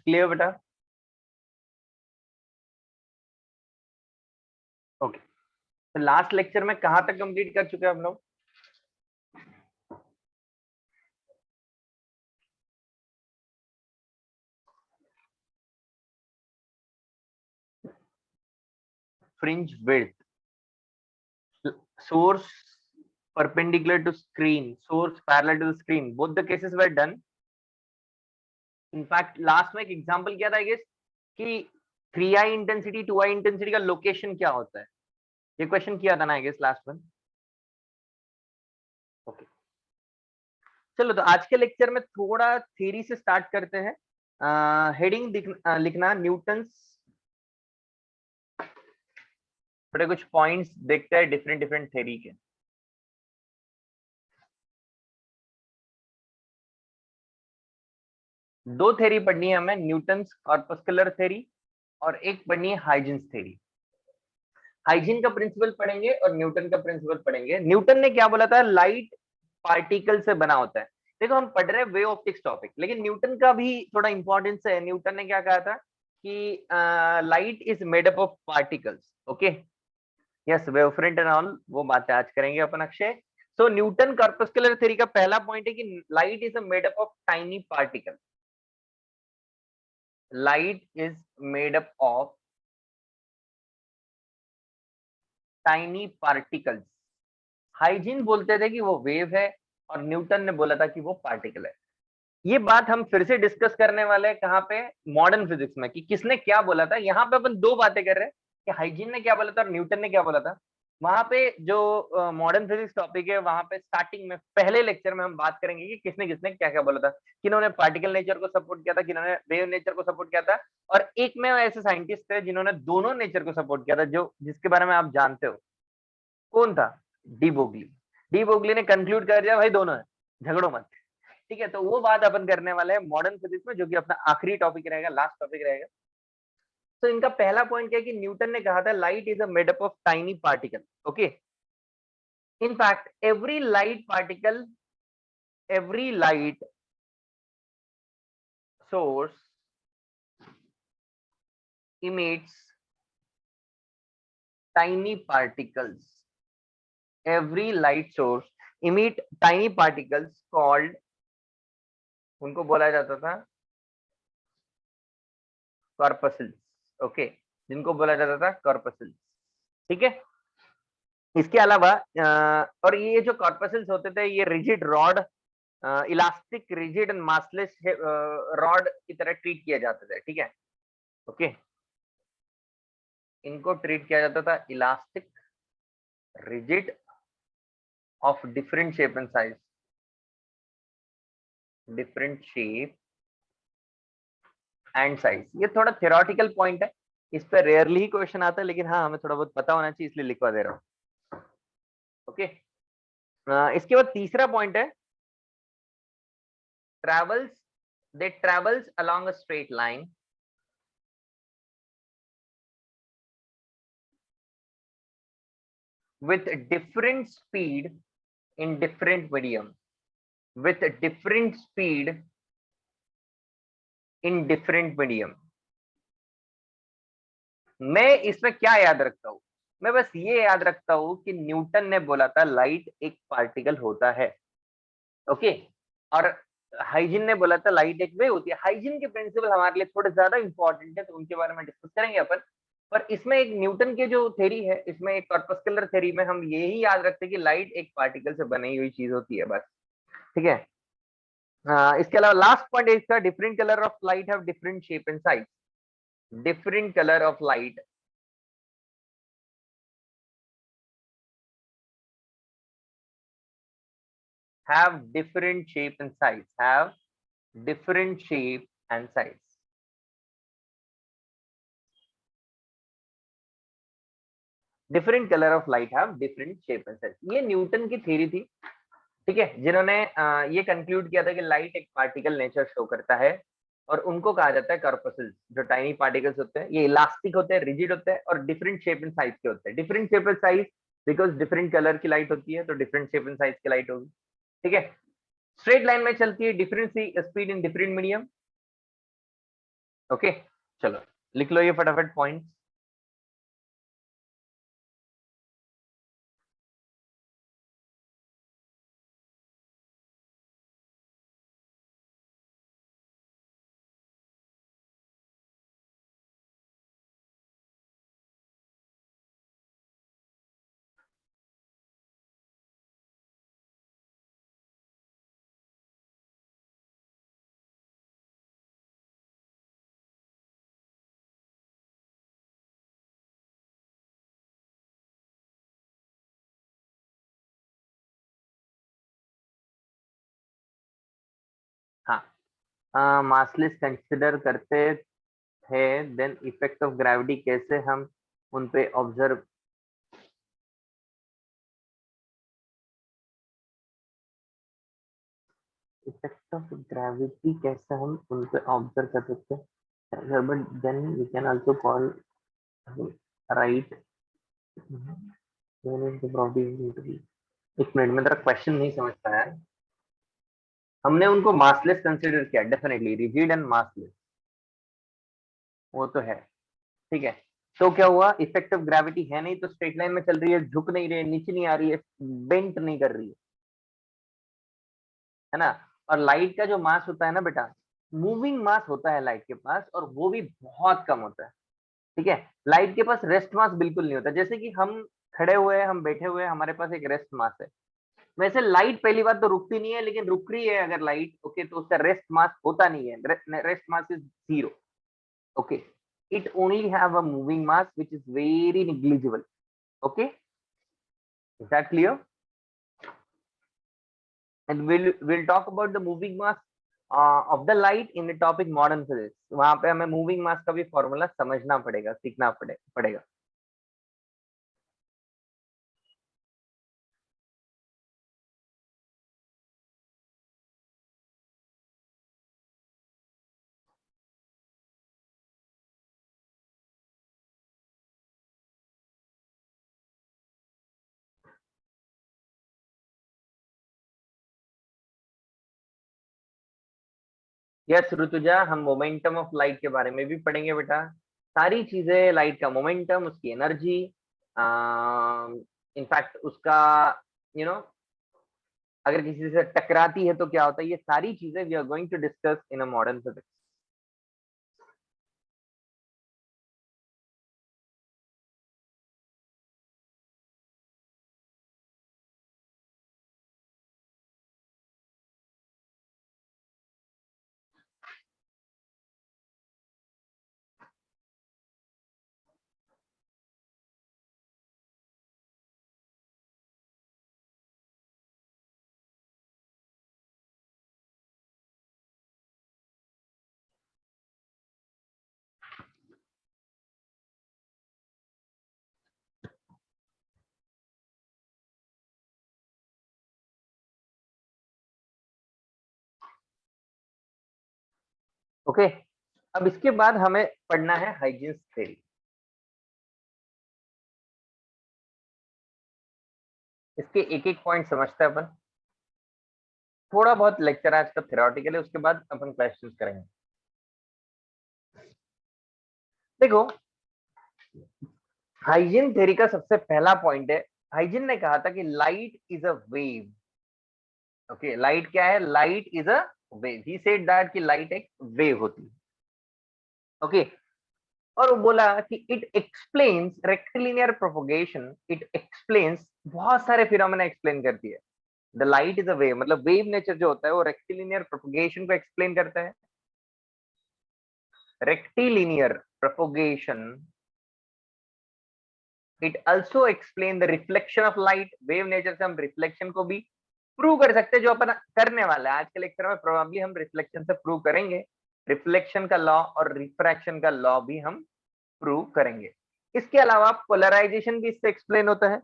Clear बेटा? Okay, तो last lecture में कहां तक कंप्लीट कर चुके हैं हम लोग? Fringe width, source perpendicular to screen, source parallel to the screen, both the cases were done. In fact last में एक एग्जांपल क्या था आई गेस कि 3i इंटेंसिटी 2i इंटेंसिटी का लोकेशन क्या होता है, ये क्वेश्चन किया था ना आई गेस लास्ट में। ओके, चलो तो आज के लेक्चर में थोड़ा थ्योरी से स्टार्ट करते हैं। हेडिंग लिखना न्यूटन्स, थोड़े कुछ पॉइंट्स देखते हैं डिफरेंट डिफरेंट थ्योरी के। दो थ्योरी पढ़नी है हमें, न्यूटन्स कॉर्पस्कुलर थ्योरी और एक पढ़नी है हाइजेंस थ्योरी। हाइजीन का प्रिंसिपल पढ़ेंगे और न्यूटन का प्रिंसिपल पढ़ेंगे। न्यूटन ने क्या बोला था? लाइट पार्टिकल से बना होता है। देखो हम पढ़ रहे हैं वे ऑप्टिक्स टॉपिक, लेकिन न्यूटन का भी थोड़ा इंपॉर्टेंस है। न्यूटन ने क्या कहा था कि light is made up of particles. Okay, yes, wavefront and all, वो बातें आज करेंगे अपन अक्षय। सो न्यूटन कॉर्पस्कुलर थ्योरी का पहला पॉइंट है कि light is made up of tiny particle. Light is made up of tiny particles. Hygiene बोलते थे कि वो वेव है और न्यूटन ने बोला था कि वो पार्टिकल है। ये बात हम फिर से डिस्कस करने वाले हैं कहाँ पे? मॉडर्न फिजिक्स में, कि किसने क्या बोला था। यहाँ पे अपन दो बातें कर रहे हैं कि हाइजीन ने क्या बोला था और न्यूटन ने क्या बोला था। वहां पे जो मॉडर्न फिजिक्स टॉपिक है, वहां पे स्टार्टिंग में पहले लेक्चर में हम बात करेंगे कि किसने किसने क्या क्या बोला था, किन्होंने पार्टिकल नेचर को सपोर्ट किया था, किन्होंने वेव नेचर को सपोर्ट किया था, और एक में ऐसे साइंटिस्ट थे जिन्होंने दोनों नेचर को सपोर्ट किया था, जो जिसके बारे में आप जानते हो। कौन था? डी बोगली। डी बोगली ने कंक्लूड कर दिया भाई दोनों है, झगड़ो मत। ठीक है, तो वो बात अपन करने वाले हैं मॉडर्न फिजिक्स में, जो कि अपना आखिरी टॉपिक रहेगा, लास्ट टॉपिक रहेगा। तो इनका पहला पॉइंट क्या है कि न्यूटन ने कहा था light is a made up of tiny particle. Okay, in fact every light source emits tiny particles. Every light source emit tiny particles called, उनको बोला जाता था कॉर्पसल्स। ओके, जिनको बोला जाता था कॉर्पसल्स। ठीक है, इसके अलावा और ये जो कॉर्पसल्स होते थे, ये rigid rod, elastic, rigid and massless rod की तरह ट्रीट किया जाते थे। ठीक है, ओके, इनको ट्रीट किया जाता था elastic, rigid, of different shape and size, different shape and size. ये थोड़ा थ्योरेटिकल पॉइंट है, इस पर रेयरली ही क्वेश्चन आता है, लेकिन हाँ हमें थोड़ा बहुत पता होना चाहिए, इसलिए लिखवा दे रहा हूँ। ओके, इसके बाद तीसरा पॉइंट है travels, they travels along a straight line with different speed in different medium, with different speed in different medium। मैं इसमें क्या याद रखता हूं? मैं बस ये याद रखता हूं कि न्यूटन ने बोला था लाइट एक पार्टिकल होता है। ओके, और हाइजीन ने बोला था लाइट एक वेव होती है। हाइजीन के प्रिंसिपल हमारे लिए थोड़े ज्यादा इंपॉर्टेंट है, तो उनके बारे में डिस्कस करेंगे अपन। पर इसमें एक न्यूटन के जो थ्योरी है, इसमें एक कॉर्पस्कुलर थ्योरी में हम यही याद रखते हैं कि लाइट एक पार्टिकल से बनी हुई चीज होती है, बस। ठीक है, इसके अलावा लास्ट पॉइंट इसका, different colour of light have different shape and size. Different colour of light have different shape and size, have different shape and size। Different colour of light have different shape and size, ये Newton की theory थी। ठीक है, जिन्होंने ये conclude किया था कि लाइट एक पार्टिकल नेचर शो करता है, और उनको कहा जाता है कॉर्पसल्स। जो टाइनी पार्टिकल्स होते हैं, ये इलास्टिक होते हैं, रिजिड होते हैं, और डिफरेंट शेप एंड साइज के होते हैं। Different shape and size because different colour की लाइट होती है, तो डिफरेंट शेप एंड साइज की लाइट होगी। ठीक है, स्ट्रेट लाइन में चलती है, different speed in different medium, okay चलो लिख लो ये फटाफट पॉइंट। हाँ मासलेस कंसिडर करते थे, देन इफेक्ट ऑफ ग्रेविटी कैसे हम उन पे ऑब्जर्व, इफेक्ट ऑफ ग्रेविटी कैसे हम उन पे ऑब्जर्व कर सकते हैं, but then we can also call right. एक मिनट में तेरा क्वेश्चन नहीं समझ पाया। हमने उनको मासलेस कंसिडर किया, डेफिनेटली रिजिड एंड मासलेस, वो तो है, ठीक है। तो क्या हुआ, इफेक्ट ऑफ ग्रेविटी है नहीं, तो स्ट्रेट लाइन में चल रही है, झुक नहीं रही है, नीचे नहीं आ रही है, बेंट नहीं कर रही है ना। और लाइट का जो मास होता है ना बेटा, मूविंग मास होता है लाइट के पास, और वो भी बहुत कम होता है, ठीक है। लाइट के पास रेस्ट मास बिल्कुल नहीं होता, जैसे कि हम खड़े हुए हैं, हम बैठे हुए हैं, हमारे पास एक रेस्ट मास है। वैसे लाइट पहली बात तो रुकती नहीं है, लेकिन रुक रही है अगर लाइट, ओके, तो उसका रेस्ट मास होता नहीं है, rest mass is zero, okay. It only have a moving mass which is very negligible, okay, is that clear? And we'll talk about the moving mass of the light in the topic modern physics। वहां पे हमें moving मास का भी formula समझना पड़ेगा, सीखना पड़ेगा। Yes Rutuja, हम मोमेंटम ऑफ लाइट के बारे में भी पढ़ेंगे बेटा। सारी चीजें, लाइट का मोमेंटम, उसकी एनर्जी, इनफैक्ट उसका यू नो अगर किसी से टकराती है तो क्या होता है, ये सारी चीजें we are going to discuss in a modern physics. Okay, अब इसके बाद हमें पढ़ना है हाइजेंस थ्योरी। इसके एक एक पॉइंट समझते हैं अपन, थोड़ा बहुत लेक्चर आज का थ्योरेटिकल है, उसके बाद अपन क्वेश्चंस करेंगे। देखो, हाइजीन थ्योरी का सबसे पहला पॉइंट है, हाइजीन ने कहा था कि light is a wave. Okay, light क्या है, light is a wave, he said that कि लाइट एक वेव होती है, ओके। और वो बोला कि it explains rectilinear propagation, it explains बहुत सारे फिनोमेना एक्सप्लेन करती है। The light is a wave, मतलब वेव नेचर जो होता है वो रेक्टिलिनियर प्रोपगेशन को एक्सप्लेन करता है। Rectilinear propagation, it also explain the reflection of light, wave nature से हम रिफ्लेक्शन को भी प्रूव कर सकते हैं, जो अपन करने वाला है आज के लेक्चर में, प्रोबेबली हम रिफ्लेक्शन से प्रूव करेंगे। रिफ्लेक्शन का लॉ और रिफ्रैक्शन का लॉ भी हम प्रूव करेंगे। इसके अलावा पोलराइजेशन भी इससे एक्सप्लेन होता है,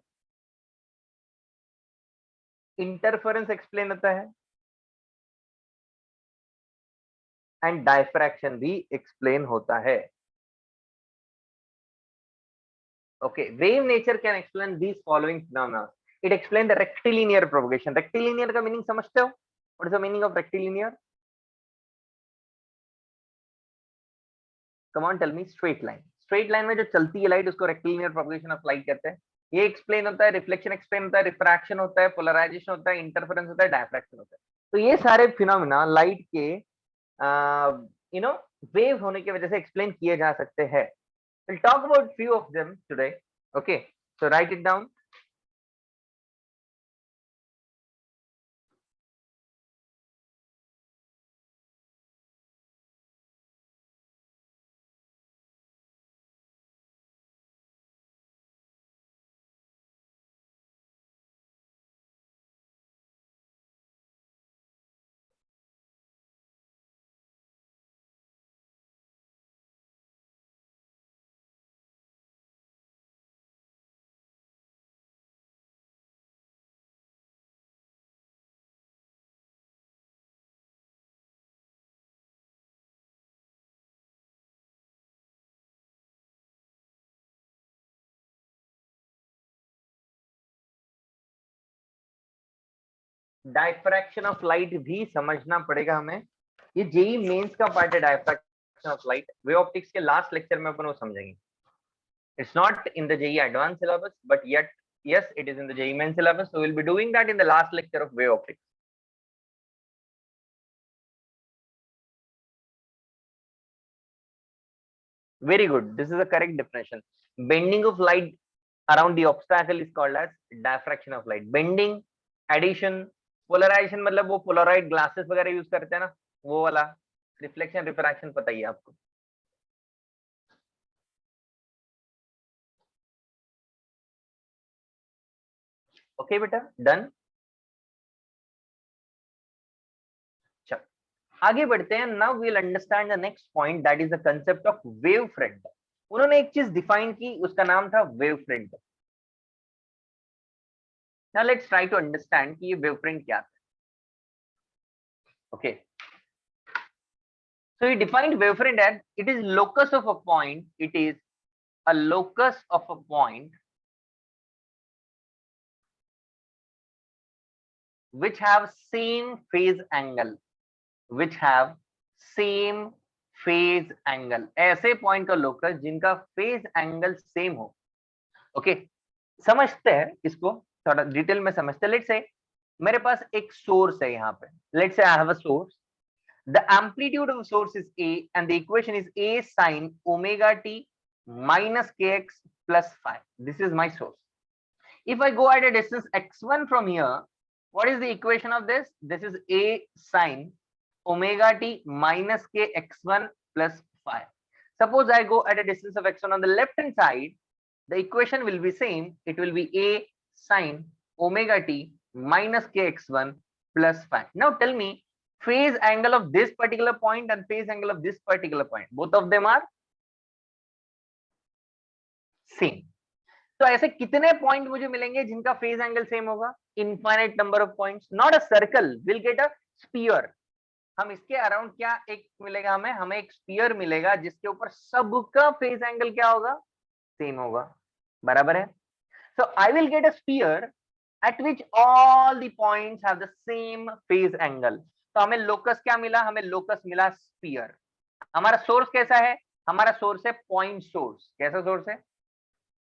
इंटरफेरेंस एक्सप्लेन होता है, एंड डायफ्रैक्शन भी एक्सप्लेन होता है। Okay, wave nature can explain these following phenomena. It explain the rectilinear propagation. Rectilinear का मीनिंग समझते हो? What is the meaning of rectilinear? Come on tell me straight line में जो चलती है लाइट उसको रेक्टिलिनियर प्रोपगेशन ऑफ लाइट कहते हैं। ये एक्सप्लेन होता है, रिफ्लेक्शन एक्सप्लेन होता है, रिफ्रैक्शन होता है, पोलराइजेशन होता है, इंटरफेरेंस होता है, डायफ्रैक्शन होता है। तो ये सारे फिनोमेना लाइट के यू नो वेव होने की वजह से एक्सप्लेन किए जा सकते हैं। We'll talk about few of them today. Okay, so write it down. Diffraction of light भी समझना पड़ेगा हमें। ये जेई मेंस का पार्ट है, डायफ्रैक्शन ऑफ लाइट। वे ऑप्टिक्स के लास्ट लेक्चर में अपन वो समझेंगे। It's not in the JEE advance syllabus but yet yes it is in the JEE main syllabus, so we'll be doing that in the last lecture of wave optics. Very good, this is a correct definition. Bending of light around the obstacle is called as diffraction of light. Bending, addition, polarization मतलब वो Polaroid glasses वगैरह use करते हैं ना, वो वाला। Reflection refraction पता ही है आपको। ओके बेटा, डन। चलो आगे बढ़ते हैं। Now we will understand the next point, that is the concept of wave front. उन्होंने एक चीज डिफाइन की, उसका नाम था wave front. Now let's try to understand कि ये wavefront क्या था। Okay, so he defined wavefront as it is locus of a point. It is a locus of a point which have same phase angle, which have same phase angle। ऐसे point का locus जिनका phase angle same हो। Okay, समझते हैं इसको, थोड़ा detail में समझते हैं। लेट्स से मेरे पास एक सोर्स है यहाँ पे। Let's say I have a source, the amplitude of the source is A and the equation is A sin omega t minus kx plus phi. This is my source. If I go at a distance x1 from here, what is the equation of this? This is A sin omega t minus k x1 plus phi. Suppose I go at a distance of x1 on the left hand side, the equation will be same. It will be A sin omega t minus k x1 plus phi. Now tell me, phase angle of this particular point and phase angle of this particular point, both of them are same. तो ऐसे कितने point मुझे मिलेंगे जिनका phase angle same होगा? Infinite number of points, not a circle, will get a sphere. हम इसके around क्या एक मिलेगा हमें? हमें एक स्फीयर मिलेगा जिसके ऊपर सबका फेज एंगल क्या होगा? सेम होगा। बराबर है? So I will get a sphere at which all the points have the same phase angle. तो हमें लोकस क्या मिला? हमें लोकस मिला स्फीयर। हमारा सोर्स कैसा है? हमारा सोर्स है पॉइंट सोर्स। कैसा सोर्स है?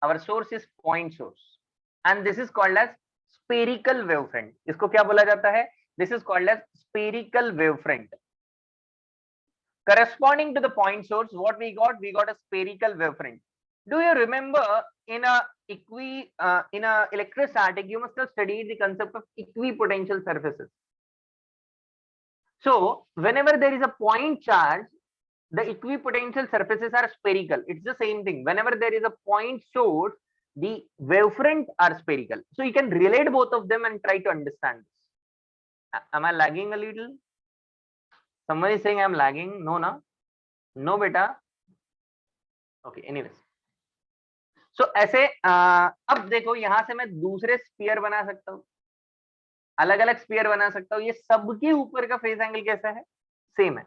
our source is point source and this is called as spherical wavefront. इसको क्या बोला जाता है? This is called as spherical wavefront. Corresponding to the point source, what we got? We got a spherical wavefront. Do you remember in a in a electrostatic you must have studied the concept of equipotential surfaces. So whenever there is a point charge, the equipotential surfaces are spherical. It's the same thing. Whenever there is a point source, the wavefront are spherical. So you can relate both of them and try to understand this. Am I lagging a little? Somebody is saying I'm lagging. No, na? No, beta. Okay, anyways. So ऐसे अब देखो, यहां से मैं दूसरे sphere बना सकता हूँ, अलग अलग स्फीयर बना सकता हूँ। ये सबके ऊपर का फेज एंगल कैसा है? सेम है।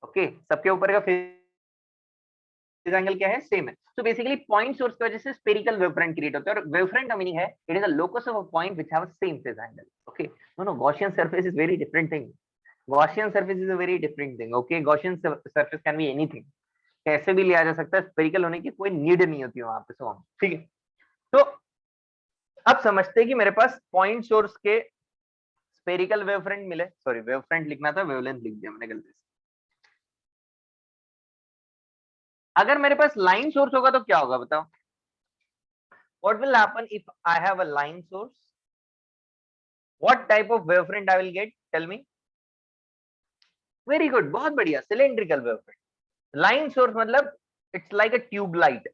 ओके, सबके ऊपर का फेज एंगल क्या है? सेम है। सो बेसिकली पॉइंट सोर्स की वजह से स्फेरिकल वेवफ्रंट क्रिएट होता है। और वेवफ्रंट का मीनिंग है it is a locus of a point which have same phase angle. Okay, no no, Gaussian surface is very different thing. Gaussian surface is a very different thing. Okay, Gaussian surface can be anything. कैसे भी लिया जा सकता है, spherical होने की कोई need नहीं होती वहां पे। सो ठीक है, तो अब समझते हैं कि मेरे पास पॉइंट सोर्स के स्पेरिकल वेवफ्रंट मिले, सॉरी वेवफ्रंट लिखना था, वेवलेंथ लिख दिया मैंने गलती से। अगर मेरे पास लाइन सोर्स होगा तो क्या होगा बताओ? What will happen if I have a line source? What type of wavefront I will get? Tell me. Very good, बहुत बढ़िया, cylindrical wavefront. Line source मतलब it's like a tube light.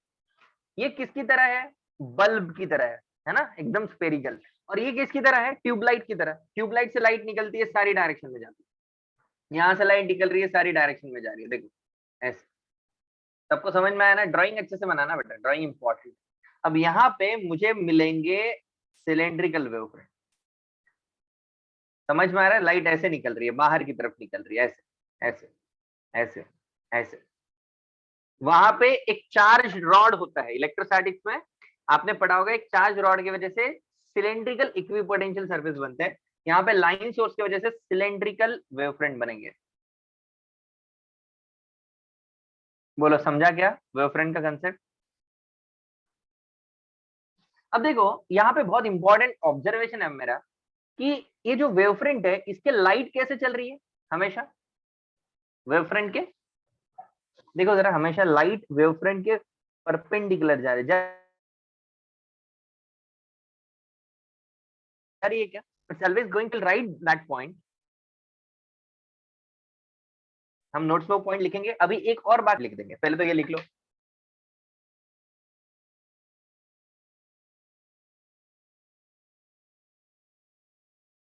ये किसकी तरह है? बल्ब की तरह है ना, एकदम स्पेरिकल। और ये किसकी तरह है? ट्यूबलाइट की तरह। ट्यूबलाइट से लाइट निकलती है, सारी डायरेक्शन में जाती है। यहाँ से लाइट निकल रही है, सारी डायरेक्शन में जा रही है। देखो ऐसे, सबको समझ में आया ना? ड्राइंग अच्छे से बनाना बेटा, ड्राइंग इंपॉर्टेंट। अब यहाँ पे मुझे मिलेंगे सिलेंड्रिकल वेवफ्रंट। समझ में आ रहा है? लाइट ऐसे निकल रही है, बाहर की तरफ निकल रही है, ऐसे ऐसे ऐसे ऐसे। वहां पे एक चार्ज रॉड होता है इलेक्ट्रोस्टैटिक्स में, आपने पढ़ा होगा। एक चार्ज रॉड की वजह से सिलेंड्रिकल इक्विपोटेंशियल सरफेस बनते हैं। यहाँ पे लाइन सोर्स की वजह से सिलेंड्रिकल वेवफ्रंट बनेंगे। बोलो समझा क्या वेवफ्रंट का कंसेप्ट? अब देखो यहाँ पे बहुत इंपॉर्टेंट ऑब्जर्वेशन है मेरा, कि ये जो वेवफ्रंट है इसके लाइट कैसे चल रही है हमेशा? वेवफ्रंट के देखो जरा, हमेशा लाइट वेवफ्रंट के परपेंडिकुलर जा रही है क्या? It's always going to right that point. हम नोट्स में वो पॉइंट लिखेंगे, अभी एक और बात लिख देंगे, पहले तो ये लिख लो।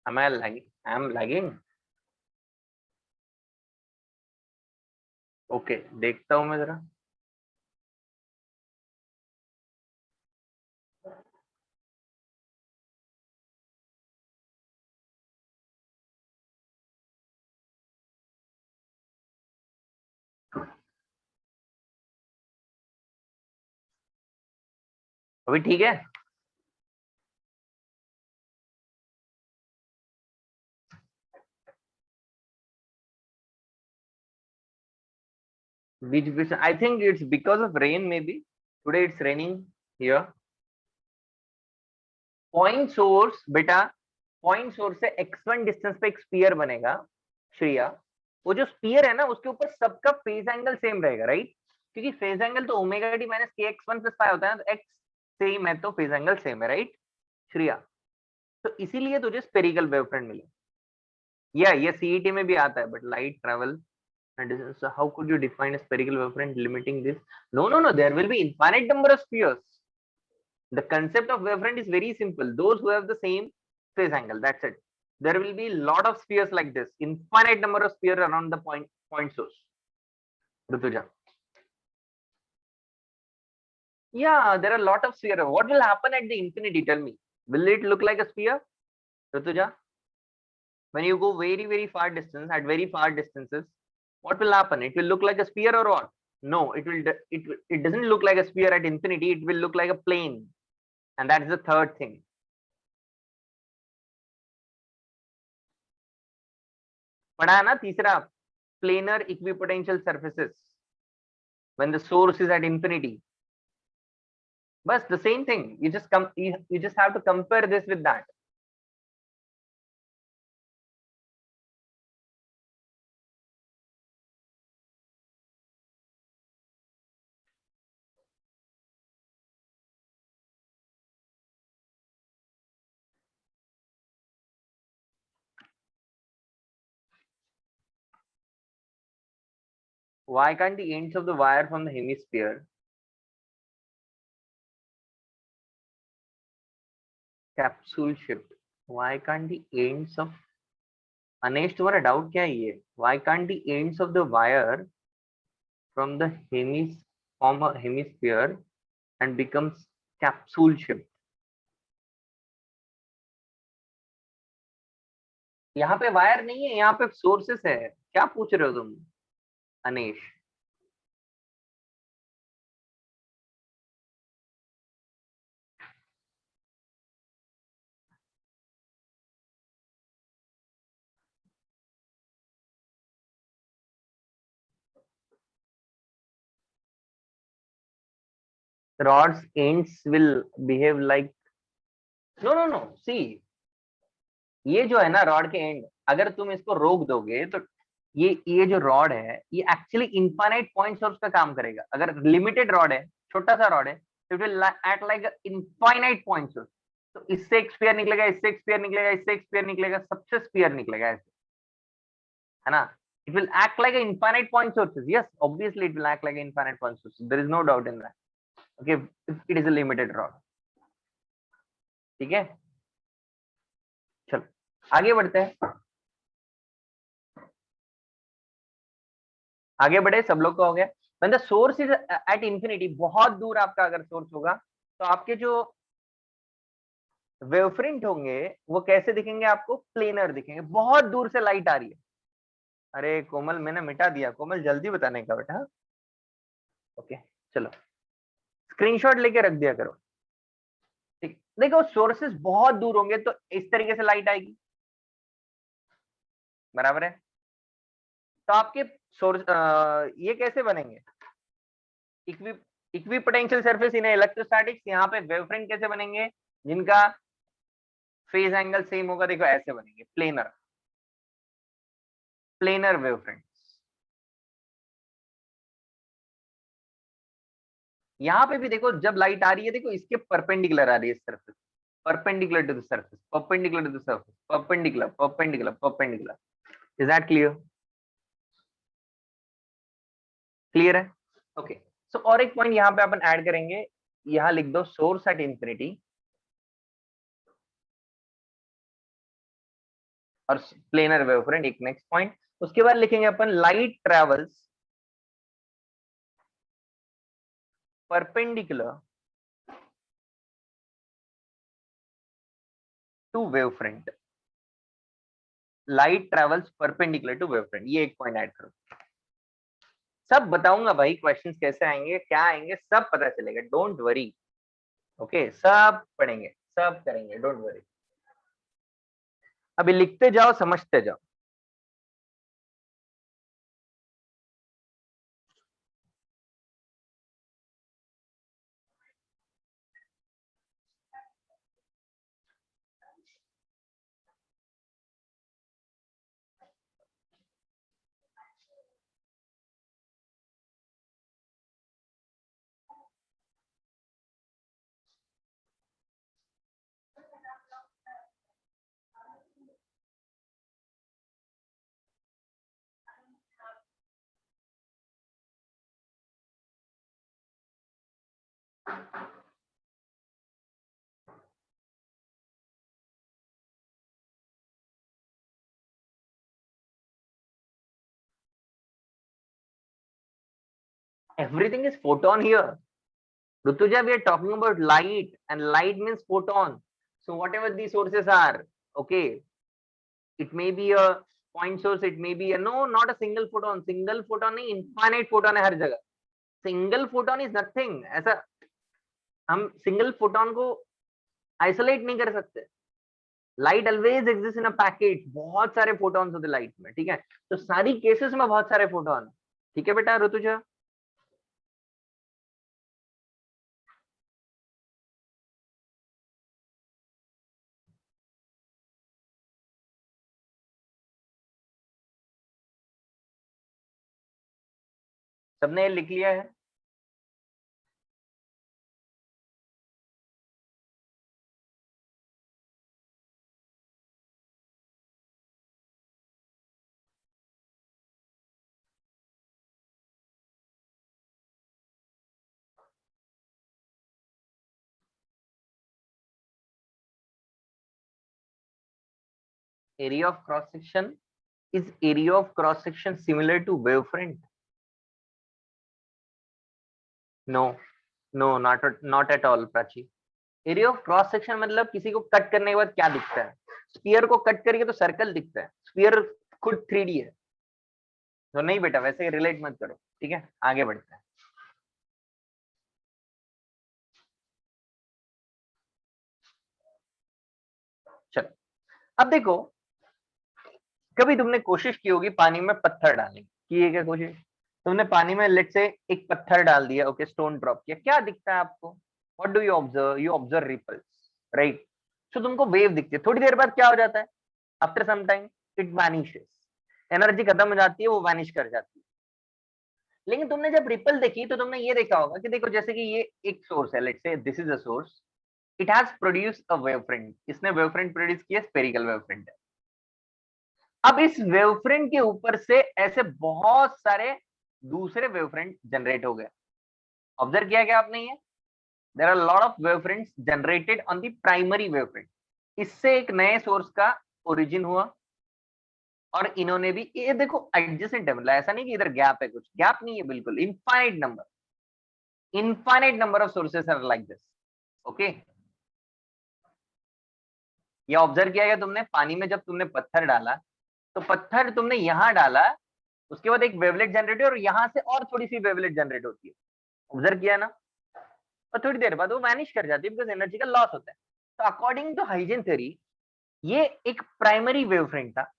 Am I lagging? I am lagging. Okay, देखता हूं मैं जरा। अभी ठीक है? बीच I think it's because of rain, maybe today it's raining here. Point source बेटा, पॉइंट सोर्स से x1 डिस्टेंस पे एक स्फीयर बनेगा श्रेया। वो जो स्फीयर है ना, उसके ऊपर सबका फेज एंगल सेम रहेगा, राइट? क्योंकि फेज एंगल तो ओमेगा टी माइनस के एक्स वन प्लस फाइव होता है ना, तो एक्स सेम है तो फेज एंगल सेम है, राइट श्रेया? तो इसीलिए तुझे स्पेरिकल वेवफ्रंट मिले। या ये सीईटी में भी आता है, but light travel and distance. So how could you define a spherical wavefront limiting this? No, no, no. There will be infinite number of spheres. The concept of wavefront is very simple. Those who have the same phase angle. That's it. There will be lot of spheres like this. Infinite number of spheres around the point source. Rutuja. Yeah, there are a lot of spheres. What will happen at the infinity? Tell me. Will it look like a sphere, Rutuja? When you go very, very far distance, at very far distances, what will happen? It will look like a sphere or what? No, it doesn't look like a sphere at infinity. It will look like a plane, and that is the third thing. पढ़ा है ना तीसरा, planar equipotential surfaces when the source is at infinity. But the same thing. You just have to compare this with that. Why can't the ends of the wire from the hemisphere capsule shift? Why can't the ends of Anesh तुम्हारा doubt क्या है ये? Why can't the ends of the wire from the form a hemisphere and becomes capsule shift? यहाँ पे wire नहीं है, यहाँ पे सोर्सेस है। क्या पूछ रहे हो तुम Anesh? Rod's ends will behave like, no, सी, ये जो है ना रॉड के एंड, अगर तुम इसको रोक दोगे तो ये जो रॉड है ये एक्चुअली इनफाइनाइट पॉइंट सोर्स का काम करेगा। अगर लिमिटेड रॉड है, छोटा सा रॉड है, तो it will act like infinite point source. तो इससे एक स्फीयर निकलेगा, इससे एक स्फीयर निकलेगा, इससे एक स्फीयर निकलेगा, सबसे स्फीयर निकलेगा ऐसे, है ना। It will act like infinite point sources, yes obviously it will act like infinite point sources, there is no doubt in that. Okay, if it is a limited rod, ठीक है। चलो आगे बढ़ते हैं, आगे बढ़े, सब लोग का हो गया। when the source is at infinity, बहुत दूर आपका अगर सोर्स होगा तो आपके जो वेवफ्रंट होंगे वो कैसे दिखेंगे, आपको प्लेनर दिखेंगे। बहुत दूर से लाइट आ रही है, अरे कोमल मैंने मिटा दिया, कोमल जल्दी बताने का बेटा। ओके चलो, स्क्रीनशॉट लेके रख दिया करो, ठीक। देखो सोर्सेस बहुत दूर होंगे तो इस तरीके से लाइट आएगी, बराबर है। तो आपके सोर्स ये कैसे बनेंगे, equi equipotential surface in electrostatics, यहाँ पे वेवफ्रंट कैसे बनेंगे, जिनका फेज एंगल सेम होगा, देखो ऐसे बनेंगे, प्लेनर, प्लेनर वेवफ्रंट। यहाँ पे भी देखो जब लाइट आ रही है, देखो इसके परपेंडिकुलर आ रही है surface, perpendicular to the surface, perpendicular to the surface, perpendicular perpendicular perpendicular. Is that clear, clear है। ओके सो और एक पॉइंट यहाँ पे अपन ऐड करेंगे, यहाँ लिख दो सोर्स एट इंफिनिटी और प्लेनर वेवफ्रंट, एक नेक्स्ट पॉइंट। उसके बाद लिखेंगे अपन light travels perpendicular to wavefront, light travels perpendicular to wavefront, ये एक पॉइंट ऐड करो। सब बताऊंगा भाई, क्वेश्चंस कैसे आएंगे, क्या आएंगे, सब पता चलेगा, डोंट वरी। ओके सब पढ़ेंगे, सब करेंगे, डोंट वरी। अभी लिखते जाओ, समझते जाओ। Everything is photon here. Rutuja, we are talking about light, and light means photon. So whatever these sources are, okay, it may be a point source, it may be a, no, not a single photon. Single photon नहीं, infinite photon है हर जगह। Single photon is nothing, ऐसा हम single photon को isolate नहीं कर सकते। Light always exist in a packet, बहुत सारे फोटॉन्स होते लाइट में, ठीक है। तो सारी केसेस में बहुत सारे फोटॉन, ठीक है बेटा ऋतुजा। सबने लिख लिया है, area of cross section, is area of cross section similar to wavefront? No, no, not at all Prachi. Area of cross section मतलब किसी को कट करने के बाद क्या दिखता है, स्फीयर को कट करिए तो सर्कल दिखता है, स्फीयर खुद 3D है। तो नहीं बेटा वैसे रिलेट मत करो, ठीक है, आगे बढ़ते हैं। चलो अब देखो, कभी तुमने कोशिश की होगी पानी में पत्थर डालने की, है क्या कोशिश, तुमने पानी में लेट से एक पत्थर डाल दिया, ओके, स्टोन ड्रॉप किया, क्या दिखता है आपको? What do you observe ripples, right? So तुमको वेव दिखती है, थोड़ी देर बाद क्या हो जाता है? After some time it vanishes, energy खत्म हो जाती है, वो वैनिश कर जाती है। लेकिन तुमने जब रिपल देखी तो तुमने ये देखा होगा कि देखो जैसे कि ये एक सोर्स है, let's say this is a source, it has produced a wavefront, इसने वेवफ्रंट प्रोड्यूस किया, स्फेरिकल वेवफ्रंट है। अब इस वेवफ्रंट के ऊपर से ऐसे बहुत सारे दूसरे वेवफ्रंट जनरेट हो गए। ऑब्जर्व किया क्या आपने ये? There are lot of wavefronts generated on the primary wavefront. इससे एक नए सोर्स का ओरिजिन हुआ, और इन्होंने भी, ये देखो एडजेसेंट है, मतलब ऐसा नहीं कि इधर गैप है, कुछ गैप नहीं है, बिल्कुल infinite number of sources are like this, okay. ये ऑब्जर्व किया गया तुमने, पानी में जब तुमने पत्थर डाला तो पत्थर तुमने यहां डाला, उसके बाद एक वेवलेट जनरेट हुई और यहां से और थोड़ी सी वेवलेट जनरेट होती है, ऑब्जर्व किया ना? और थोड़ी देर बाद वो वैनिश कर जाती है बिकॉज एनर्जी का लॉस होता है। तो अकॉर्डिंग टू हाइजेन थ्योरी, ये एक प्राइमरी वेवफ्रंट था।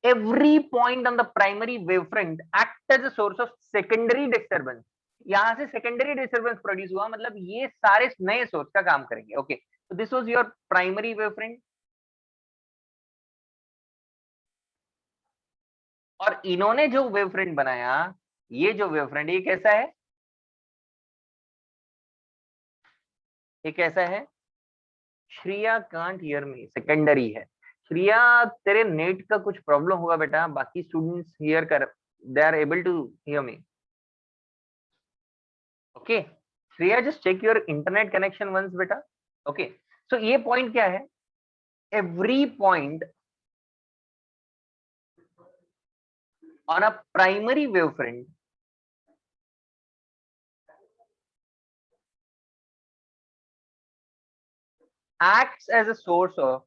Every point on the primary wavefront act as a source of secondary disturbance. यहां से सेकेंडरी डिस्टर्बेंस प्रोड्यूस हुआ, मतलब ये सारे नए सोर्स का काम करेंगे, ओके। तो this was your primary wavefront, और इन्होंने जो वेवफ्रंट बनाया, ये जो वेवफ्रंट, ये कैसा है? ये कैसा है? Shriya can't hear me, secondary है। श्रिया, तेरे नेट का कुछ प्रॉब्लम होगा बेटा, बाकी स्टूडेंट्स हियर कर, they are able to hear me, okay. Shriya, just check your internet connection once बेटा, ओके। सो ये पॉइंट क्या है? Every point on a primary wavefront acts as a source of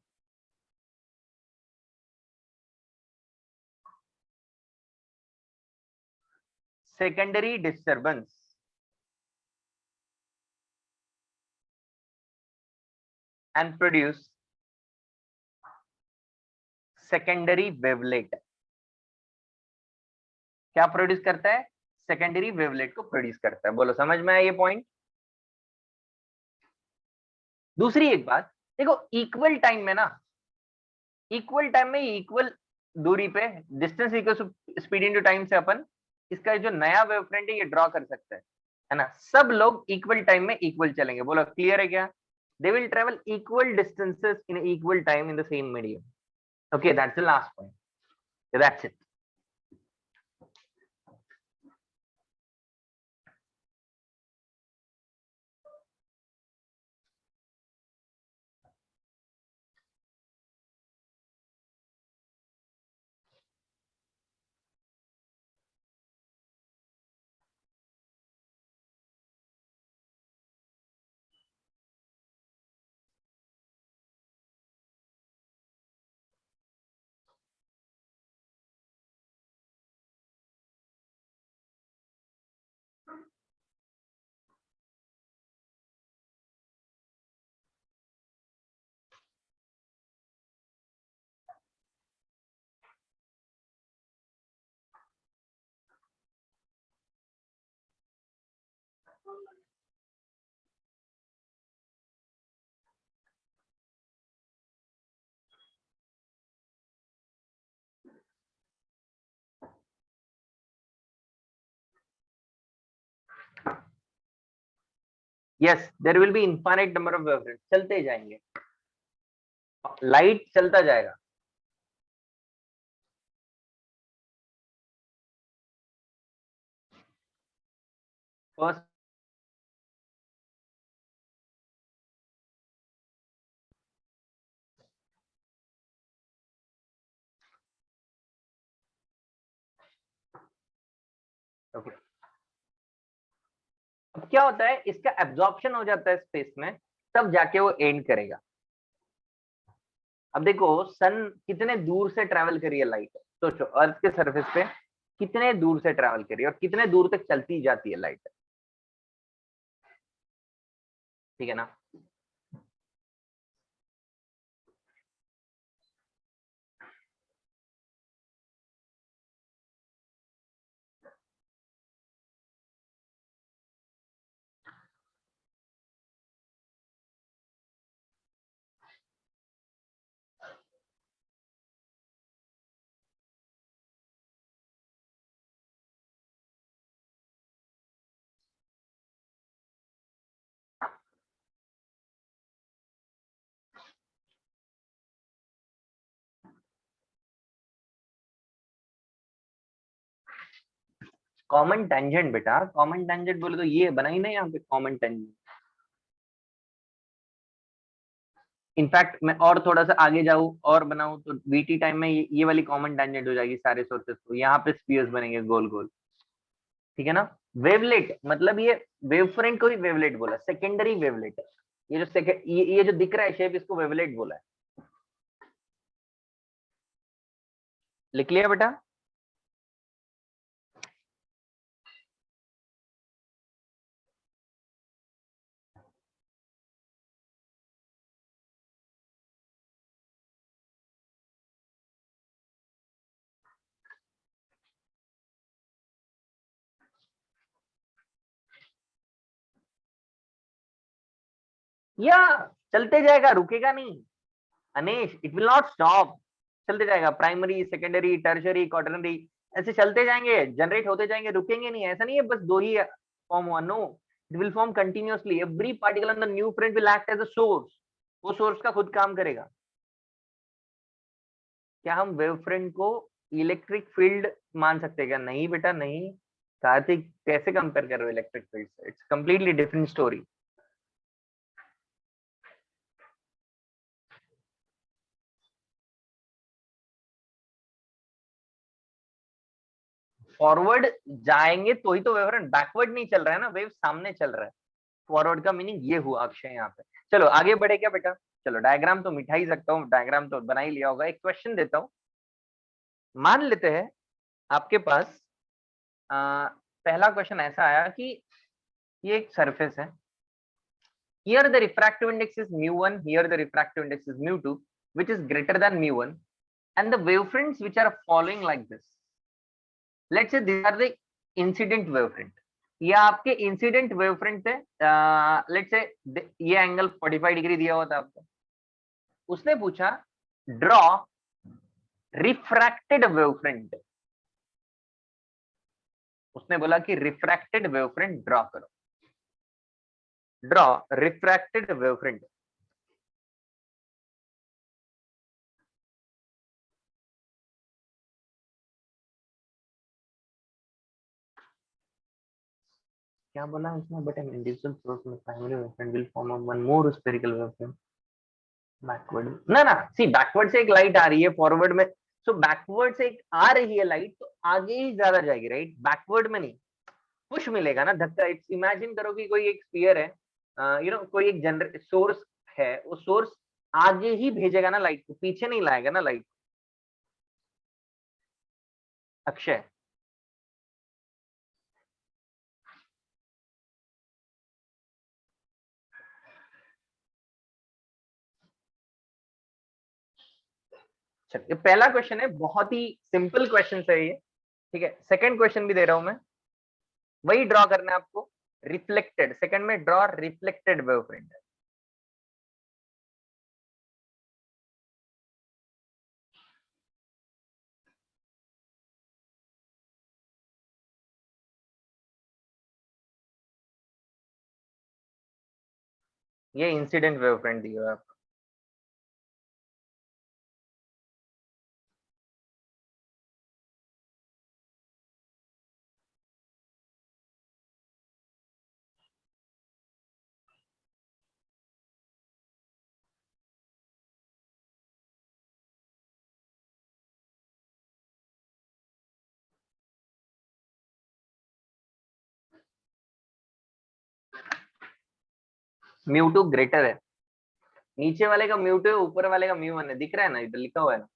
secondary disturbance and produce secondary wavelet। क्या produce करता है? Secondary wavelet को produce करता है। बोलो, समझ में आया ये पॉइंट? दूसरी एक बात देखो, इक्वल टाइम में ना, इक्वल टाइम में इक्वल दूरी पे, distance equal speed into time से अपन इसका जो नया वेव फ्रंट है ये ड्रॉ कर सकते हैं, है ना? सब लोग इक्वल टाइम में इक्वल चलेंगे। बोलो, क्लियर है क्या? They will travel equal distances in equal time in the same medium, okay. That's the last point, that's it. Yes, there will be infinite number of wavefronts, चलते ही जाएंगे, light चलता जाएगा। First, okay. अब क्या होता है, इसका एब्जॉर्प्शन हो जाता है स्पेस में, तब जाके वो एंड करेगा। अब देखो, सन कितने दूर से ट्रेवल करी है लाइट, सोचो अर्थ के सरफेस पे कितने दूर से ट्रेवल करी है और कितने दूर तक चलती जाती है लाइट, ठीक है ना? कॉमन टेंजेंट बेटा, कॉमन टेंजेंट बोले तो ये बना ही ना यहाँ पे कॉमन टेंजेंट। बोले तो ये बना ही ना यहाँ पे कॉमन टेंजेंट। इनफैक्ट मैं और थोड़ा सा आगे जाऊं और बनाऊं तो वीटी टाइम में ये वाली कॉमन टेंजेंट हो जाएगी सारे सोर्सेस को, यहाँ पे स्फीयर्स बनेंगे गोल गोल। ठीक है ना। वेवलेट मतलब ये वेव फ्रंट को ही वेवलेट बोला, सेकेंडरी वेवलेट। ये जो ये जो दिख रहा है शेप, इसको वेवलेट बोला है। लिख लिया बेटा। या चलते जाएगा, रुकेगा नहीं Anesh, it will not stop. चलते जाएगा, प्राइमरी सेकेंडरी टर्शरी क्वाटरनरी, ऐसे चलते जाएंगे, जनरेट होते जाएंगे, रुकेंगे नहीं। ऐसा नहीं है बस दो ही फॉर्म हुआ, no, it will form continuously. Every particle on the new front will act as a source, वो सोर्स का खुद काम करेगा। क्या हम वेव फ्रंट को इलेक्ट्रिक फील्ड मान सकते हैं क्या? नहीं बेटा नहीं। कार्तिक कैसे कंपेयर कर रहे हो इलेक्ट्रिक फील्ड से? It's completely different story. Forward जाएंगे तो ही तो वेव फ्रंट, बैकवर्ड नहीं चल रहा है ना, वेव सामने चल रहा है। फॉरवर्ड का मीनिंग ये हुआ अक्षय यहाँ पे। चलो आगे बढ़े क्या बेटा? चलो डायग्राम तो मिटा ही सकता हूँ, डायग्राम तो बना ही लिया होगा। एक क्वेश्चन देता हूँ। मान लेते हैं आपके पास पहला क्वेश्चन ऐसा आया कि ये एक सरफेस है। Here the refractive index is mu1, here the refractive index is mu2, which is greater than mu1, and the wavefronts which are following like this. Let's say these are the incident wavefront. ये आपके incident wavefront थे। Let's say ये angle 45 degree दिया हुआ था आपको। उसने पूछा ड्रॉ रिफ्रैक्टेड वेवफ्रंट। उसने बोला कि रिफ्रैक्टेड वेवफ्रंट ड्रॉ करो। Draw refracted wavefront. क्या बोला इसमें? बट an individual source में primary wavefront will form up one more spherical wavefront backward. ना ना, सी बैकवर्ड से एक लाइट आ रही है फॉरवर्ड में, सो बैकवर्ड से एक आ रही है लाइट तो आगे ही ज्यादा जाएगी, राइट? बैकवर्ड में नहीं, पुश मिलेगा ना, धक्का। इमेजिन करो कि कोई एक स्फीयर है, कोई एक जनरेट सोर्स है, वो सोर्स आगे ही भेजेगा ना लाइट को, पीछे नहीं लाएगा ना लाइट। अक्षय ये पहला क्वेश्चन है, बहुत ही सिंपल क्वेश्चन है ये। ठीक है, सेकंड क्वेश्चन भी दे रहा हूं मैं, वही ड्रॉ करना है आपको। रिफ्लेक्टेड, सेकंड में ड्रॉ रिफ्लेक्टेड वेवफ्रंट। ये इंसिडेंट वेवफ्रंट दिया है आपको। म्यू टू ग्रेटर है, नीचे वाले का म्यू टू है, ऊपर वाले का म्यू वन है, दिख रहा है ना, इधर लिखा हुआ है ना।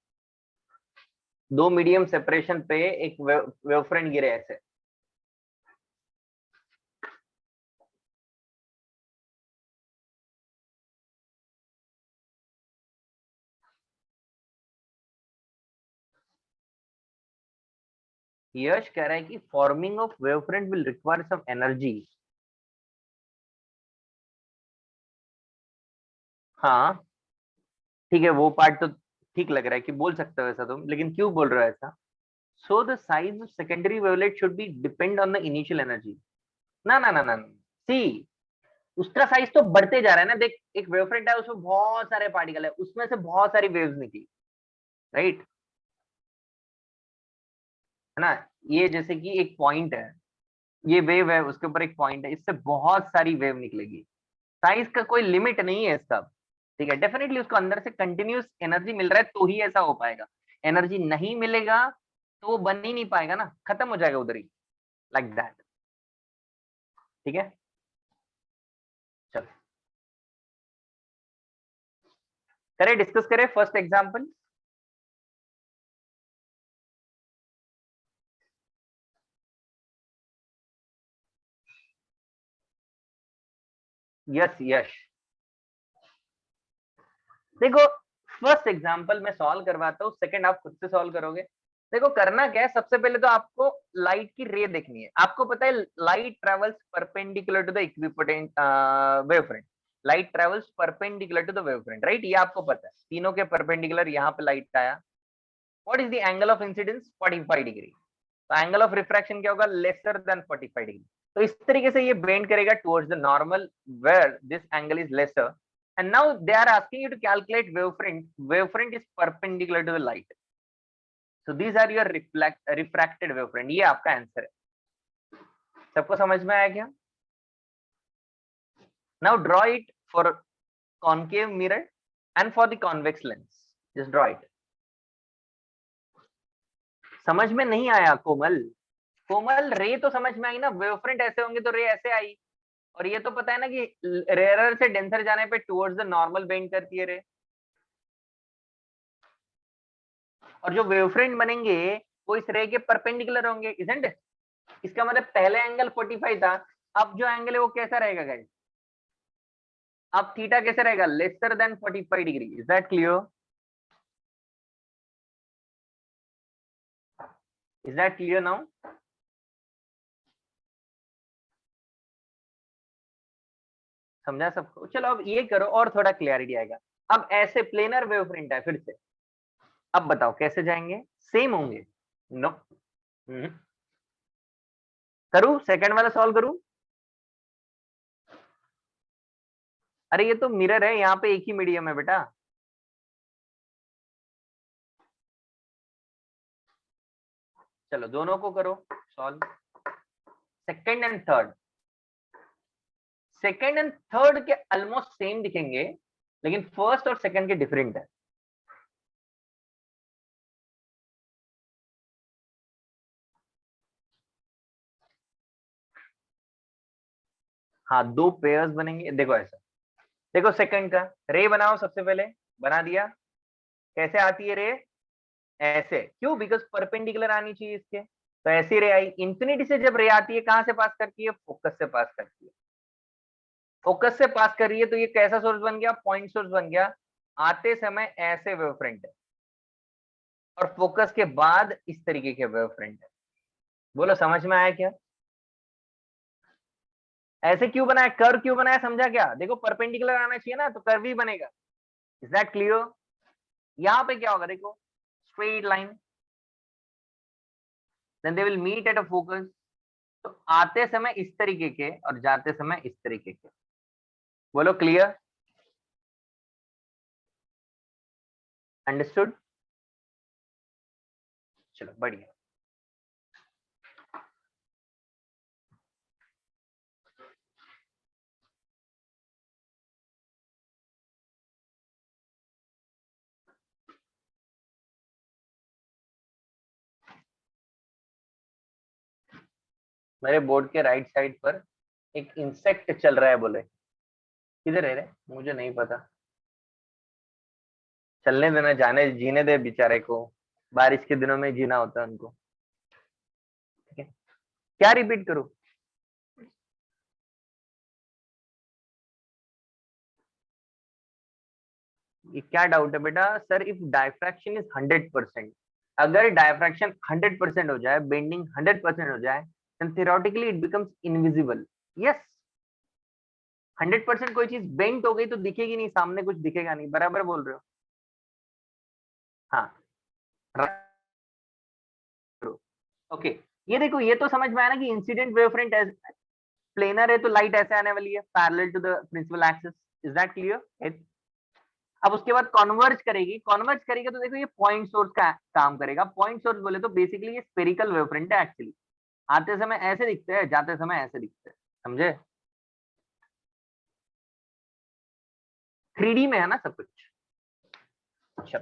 दो मीडियम सेपरेशन पे एक वेवफ्रंट गिरे ऐसे। यश कह रहा है कि forming of wavefront will require some energy. हाँ ठीक है, वो पार्ट तो ठीक लग रहा है कि बोल सकते हो ऐसा तुम, लेकिन क्यों बोल रहे हो ऐसा? So the size of secondary wavelet should be depend on the initial energy. ना ना ना ना, सी उसका साइज तो बढ़ते जा रहा है ना। देख, एक वेवफ्रंट है, उसमें बहुत सारे पार्टिकल है, उसमें से बहुत सारी वेव्स निकली, राइट? है ना। ये जैसे कि एक पॉइंट है, ये वेव है, उसके ऊपर एक पॉइंट है, इससे बहुत सारी वेव निकलेगी। साइज का कोई लिमिट नहीं है इसका, ठीक है। डेफिनेटली उसको अंदर से कंटिन्यूस एनर्जी मिल रहा है तो ही ऐसा हो पाएगा। एनर्जी नहीं मिलेगा तो वो बन ही नहीं पाएगा ना, खत्म हो जाएगा उधर ही, लाइक दैट। ठीक है, चलो करें, डिस्कस करें फर्स्ट एग्जांपल। यस यश, देखो फर्स्ट एग्जांपल मैं सॉल्व करवाता हूँ, सेकंड आप खुद से सॉल्व करोगे। देखो करना क्या है, सबसे पहले तो आपको लाइट की रे देखनी है। आपको पता है light travels perpendicular to the equipotent wavefront. Light travels perpendicular to the wavefront, right, ये आपको पता है, तीनों के परपेंडिकुलर यहाँ पे लाइट आया। What is the angle of incidence? 45 degree. तो एंगल ऑफ रिफ्रैक्शन क्या होगा? Lesser than 45 degree. तो इस तरीके से ये बेंड करेगा towards the normal wear this angle is lesser. And now they are asking you to calculate wavefront. Wavefront is perpendicular to the light. So these are your refracted wavefront. ये आपका answer है। सबको समझ में आया क्या? Now draw it for concave mirror and for the convex lens. Just draw it. समझ में नहीं आया कोमल? कोमल रे तो समझ में आई ना, वेवफ्रंट ऐसे होंगे तो रे ऐसे आई। और ये तो पता है ना कि रेयरर से डेंसर जाने पे टुवर्ड्स द नॉर्मल बेंड करती है रे। और जो वेवफ्रंट बनेंगे वो इस रे के परपेंडिकुलर होंगे, इजंट इट? इसका मतलब पहले एंगल 45 था, अब जो एंगल है वो कैसा रहेगा गाइस? अब थीटा कैसे रहेगा? Lesser than 45 degree. Is that clear? Is that clear now? समझा सबको? चलो अब ये करो और थोड़ा क्लियरिटी आएगा। अब ऐसे प्लेनर वेवफ्रंट है फिर से, अब बताओ कैसे जाएंगे? सेम होंगे? नो। करूं सेकंड वाला सॉल्व करूं? अरे ये तो मिरर है, यहाँ पे एक ही मीडियम है बेटा। चलो दोनों को करो solve, second and third. Second and third के ऑलमोस्ट सेम दिखेंगे, लेकिन फर्स्ट और सेकंड के डिफरेंट है। हाँ दो पेयर्स बनेंगे, देखो ऐसा। देखो सेकंड का रे बनाओ, सबसे पहले बना दिया। कैसे आती है रे? ऐसे। क्यों? बिकॉज परपेंडिकुलर आनी चाहिए इसके, तो ऐसी रे आई। इंफिनिटी से जब रे आती है कहां से पास करती है? फोकस से पास करती है। फोकस से पास कर रही है तो ये कैसा सोर्स बन गया? पॉइंट सोर्स बन गया। आते समय ऐसे वेवफ्रंट है, और फोकस के बाद इस तरीके के वेवफ्रंट है। बोलो समझ में आया क्या? ऐसे क्यों बनाया, कर्व क्यों बनाया, समझा क्या? देखो परपेंडिकुलर आना चाहिए ना, तो कर्व ही बनेगा। Is that clear? यहाँ पे क्या होगा देखो, straight line, then they will meet at a focus. तो आते समय इस तरीके के और जाते समय इस तरीके के। बोलो क्लियर? अंडरस्टूड? चलो बढ़िया। मेरे बोर्ड के राइट साइड पर एक इंसेक्ट चल रहा है, बोले किधर है रे? मुझे नहीं पता। चलने देना, जाने जीने दे बेचारे को, बारिश के दिनों में जीना होता है उनको। ठीक है, क्या रिपीट करूं? ये क्या डाउट है बेटा? सर इफ डायफ्रैक्शन इज 100%, अगर डायफ्रैक्शन 100% हो जाए, बेंडिंग 100% हो जाए, then theoretically it becomes invisible. yes, 100% कोई चीज बेंट हो गई तो दिखेगी नहीं, सामने कुछ दिखेगा नहीं, बराबर बोल रहे हो? हाँ ओके। ये देखो, ये तो समझ में आया ना कि इंसिडेंट वेवफ्रंट प्लेनर है तो लाइट ऐसे आने वाली है parallel to the principal axis. Is that clear? अब उसके बाद कॉन्वर्ज करेगी, कॉन्वर्ज करेगा तो देखो ये पॉइंट सोर्स का काम करेगा। पॉइंट सोर्स बोले तो बेसिकली ये स्पेरिकल वेवफ्रंट है एक्चुअली। आते समय ऐसे दिखते हैं, जाते समय ऐसे दिखते हैं, समझे? 3D में है ना सब कुछ। अच्छा,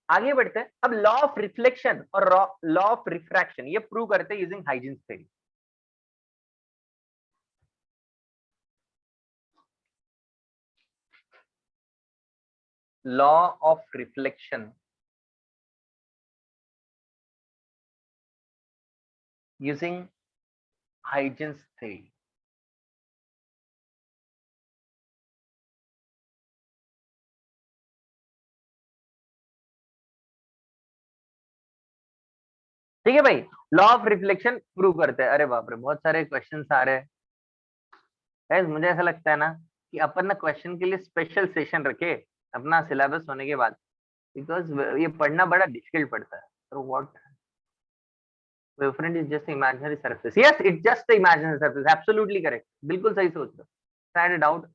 आगे बढ़ते हैं। अब लॉ ऑफ रिफ्लेक्शन और लॉ ऑफ रिफ्रैक्शन ये प्रूव करते हैं using Huygens theory. Law of reflection using Huygens theory. ठीक है भाई, लॉ ऑफ रिफ्लेक्शन प्रूव करते हैं। अरे बाप रे, बहुत सारे क्वेश्चंस आ रहे हैं। Guys, मुझे ऐसा लगता है ना कि अपन ना क्वेश्चन के लिए स्पेशल सेशन रखे अपना सिलेबस होने के बाद, बिकॉज ये पढ़ना बड़ा डिफिकल्ट पड़ता है। तो what wavefront is just imaginary surface, yes it just imaginary surface, absolutely correct, बिल्कुल सही सोच रहे हो। I had a doubt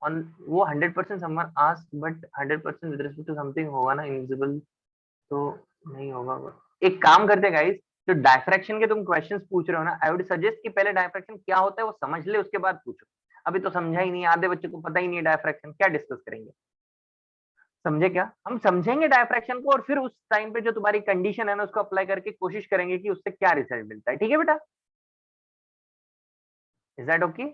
on वो 100% someone asked, but 100% with respect to something होगा ना इनविजिबल, तो नहीं होगा। एक काम करते गाइस, जो डायफ्रैक्शन के तुम क्वेश्चंस पूछ रहे हो ना, आई वुड सजेस्ट कि पहले डायफ्रैक्शन क्या होता है वो समझ ले, उसके बाद पूछो। अभी तो समझा ही नहीं, आधे बच्चे को पता ही नहीं है डायफ्रैक्शन क्या, डिस्कस करेंगे? समझे क्या? हम समझेंगे डायफ्रैक्शन को और फिर उस टाइम पे जो तुम्हारी कंडीशन है ना उसको अप्लाई करके कोशिश करेंगे कि उससे क्या रिजल्ट मिलता है। ठीक है बेटा, इज दैट ओके?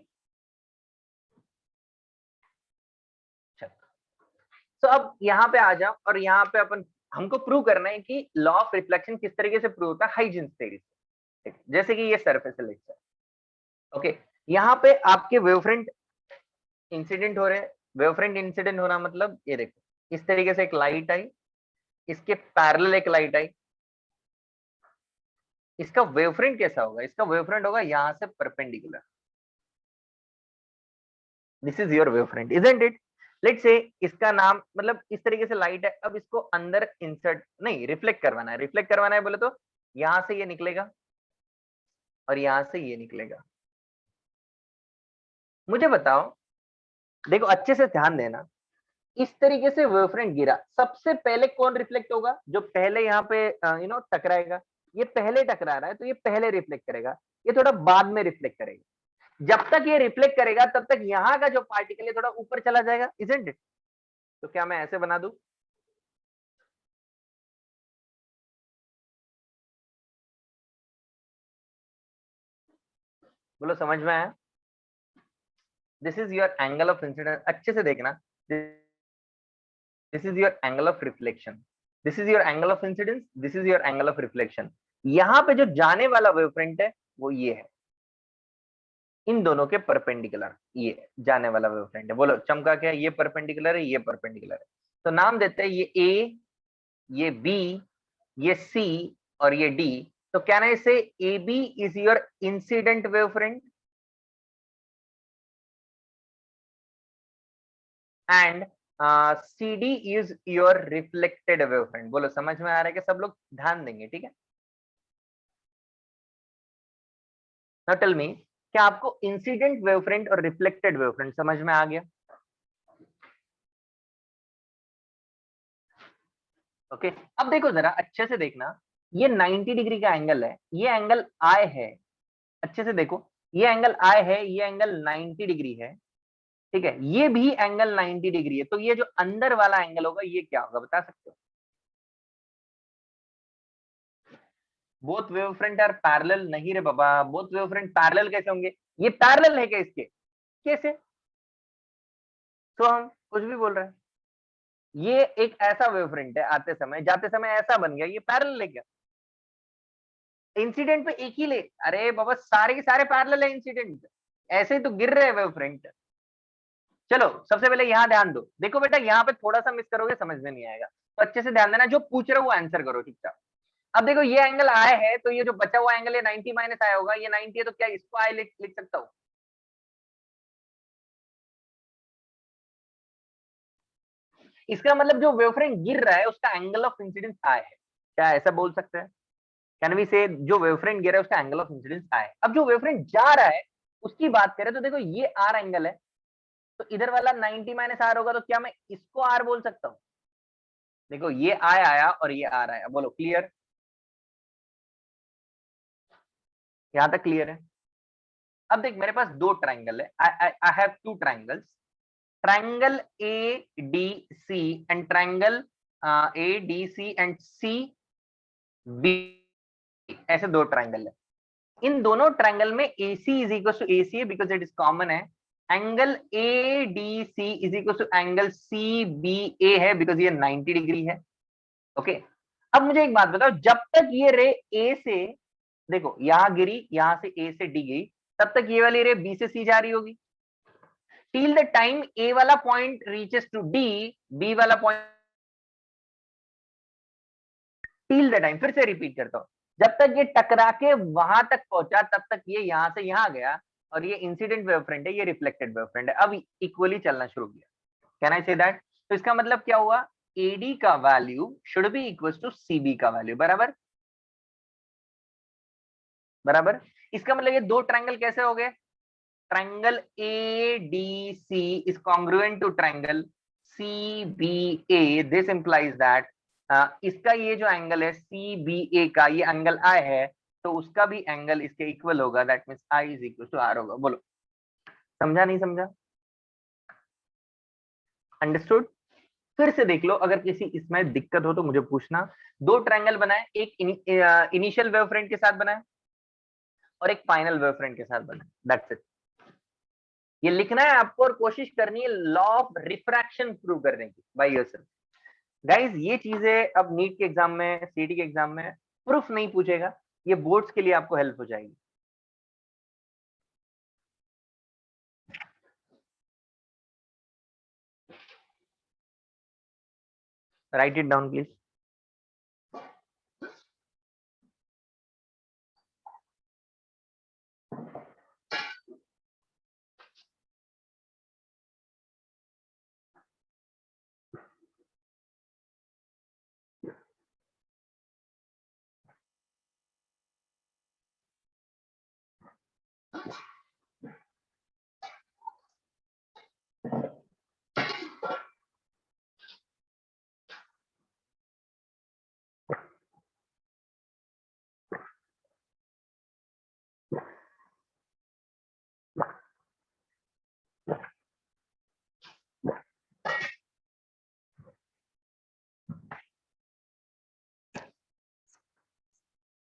तो अब यहाँ पे आ जाओ और यहाँ पे अपन हमको प्रूव करना है कि लॉ ऑफ रिफ्लेक्शन किस तरीके से प्रूव होता है हाइजेंस थ्योरी से। जैसे कि ये सरफेस है लेक्चर, ओके, यहाँ पे आपके वेवफ्रंट इंसिडेंट हो रहे हैं। वेवफ्रंट इंसिडेंट होना मतलब ये देखो, इस तरीके से एक लाइट आई, इसके पैरेलल एक लाइट आई, इसका वेवफ्रंट कैसा होगा? इसका वेवफ्रंट होगा यहाँ से perpendicular. This is your wavefront, isn't it? Let's say इसका नाम, मतलब इस तरीके से लाइट है, अब इसको अंदर इंसर्ट नहीं रिफ्लेक्ट करवाना है। रिफ्लेक्ट करवाना है बोले तो यहां से ये निकलेगा और यहां से ये निकलेगा। मुझे बताओ, देखो अच्छे से ध्यान देना, इस तरीके से वेवफ्रंट गिरा, सबसे पहले कौन रिफ्लेक्ट होगा? जो पहले यहाँ पे टकराएगा। ये पहले टकरा रहा है तो ये पहले रिफ्लेक्ट करेगा, ये थोड़ा बाद में रिफ्लेक्ट करेगा। जब तक ये रिफ्लेक्ट करेगा तब तक यहाँ का जो पार्टिकल है थोड़ा ऊपर चला जाएगा, इजंट इट? तो क्या मैं ऐसे बना दूं? बोलो समझ में आया? This is your angle of incidence, अच्छे से देखना। This is your angle of reflection, this is your angle of incidence, this is your angle of reflection. यहाँ पे जो जाने वाला वेवफ्रंट है वो ये है, इन दोनों के परपेंडिकुलर ये जाने वाला वेवफ्रंट है। बोलो चमका क्या? ये परपेंडिकुलर है, ये परपेंडिकुलर है। तो नाम देते हैं ये ए, ये बी, ये सी और ये डी। तो can I say A B is your incident wavefront and C D is your reflected wavefront. बोलो समझ में आ रहा है कि सब लोग ध्यान देंगे? ठीक है, नाउ टेल मी, क्या आपको इंसिडेंट वेवफ्रंट और रिफ्लेक्टेड वेवफ्रंट समझ में आ गया? ओके, अब देखो जरा अच्छे से देखना, ये 90 डिग्री का एंगल है, ये एंगल आई है। अच्छे से देखो, ये एंगल आई है, ये एंगल 90 डिग्री है। ठीक है, ये भी एंगल 90 डिग्री है, तो ये जो अंदर वाला एंगल होगा ये क्या होगा बता सकते हो? बोथ वेवफ्रंट आर पैरेलल, नहीं रे बाबा, बोथ वेवफ्रंट पैरेलल कैसे होंगे? ये पैरेलल है क्या इसके? कैसे? तो हम कुछ भी बोल रहे हैं, ये एक ऐसा वेवफ्रंट है, आते समय जाते समय ऐसा बन गया, ये पैरेलल है क्या? इंसिडेंट पे एक ही ले, अरे बाबा सारे के सारे पैरेलल है इंसिडेंट, ऐसे ही तो गिर रहे हैं वेवफ्रंट। चलो सबसे पहले यहाँ ध्यान दो, देखो बेटा यहाँ पे थोड़ा सा मिस करोगे समझ में नहीं आएगा, तो अच्छे से ध्यान देना, जो पूछ रहे हो वो आंसर करो चुपचाप। अब देखो ये एंगल आए है, तो ये जो बचा हुआ एंगल है 90 माइनस आया होगा, ये 90 है तो क्या इसको आए लिख सकता हूँ? इसका मतलब जो वेवफ्रंट गिर रहा है उसका एंगल ऑफ इंसिडेंस आए है, क्या ऐसा बोल सकते हैं? कैन वी से जो वेवफ्रंट गिर रहा है उसका एंगल ऑफ इंसिडेंस आए? अब जो वेवफ्रंट जा रहा है उसकी बात करें तो देखो ये आर एंगल है, तो इधर वाला 90 माइनस आर होगा, तो क्या मैं इसको आर बोल सकता हूँ? देखो ये आया और ये आर आया, बोलो क्लियर? यहां तक क्लियर है? अब देख मेरे पास दो ट्राइंगल है, I have two triangles, triangle A D C and triangle A D C and C B, ऐसे दो ट्राइंगल है। इन दोनों ट्राइंगल में AC is equal to AC है बिकॉज इट इज कॉमन है, angle ADC is equal to angle CBA है because ये 90 डिग्री है। ओके, अब मुझे एक बात बताओ, जब तक ये रे A से, देखो यहां गिरी, यहां से A से D गई, तब तक ये वाली रे B से C जा रही होगी, टिल द टाइम A वाला point reaches to D, B वाला पॉइंट, टिल द टाइम, फिर से रिपीट करता हूं, जब तक ये टकरा के वहां तक पहुंचा तब तक ये यहां से यहां गया, और ये इंसिडेंट वेव फ्रंट है, ये रिफ्लेक्टेड वेव फ्रंट है, अब इक्वली चलना शुरू किया। Can I say that? तो इसका मतलब क्या हुआ, AD का value should be equal to CB का वैल्यू, बराबर बराबर। इसका मतलब ये दो ट्रायंगल कैसे हो गए, triangle ADC is congruent to triangle CBA, this implies that इसका ये जो एंगल है CBA का, ये एंगल I है, तो उसका भी एंगल इसके इक्वल होगा, that means I is equal to R होगा। बोलो समझा नहीं समझा? अंडरस्टूड? फिर से देख लो, अगर किसी इसमें दिक्कत हो तो मुझे पूछना। दो ट्रायंगल बनाए, एक इनिशियल वेव फ्रंट के साथ बनाए और एक फाइनल वेव फ्रंट के साथ बनाए, दैट्स इट। ये लिखना है आपको और कोशिश करनी है लॉ ऑफ रिफ्रैक्शन प्रूव करने की बाय योरसेल्फ। गाइस ये चीजें अब नीट के एग्जाम में, सीटी के एग्जाम में प्रूफ नहीं पूछेगा, ये बोर्ड्स के लिए आपको हेल्प हो जाएगी। Write it down please.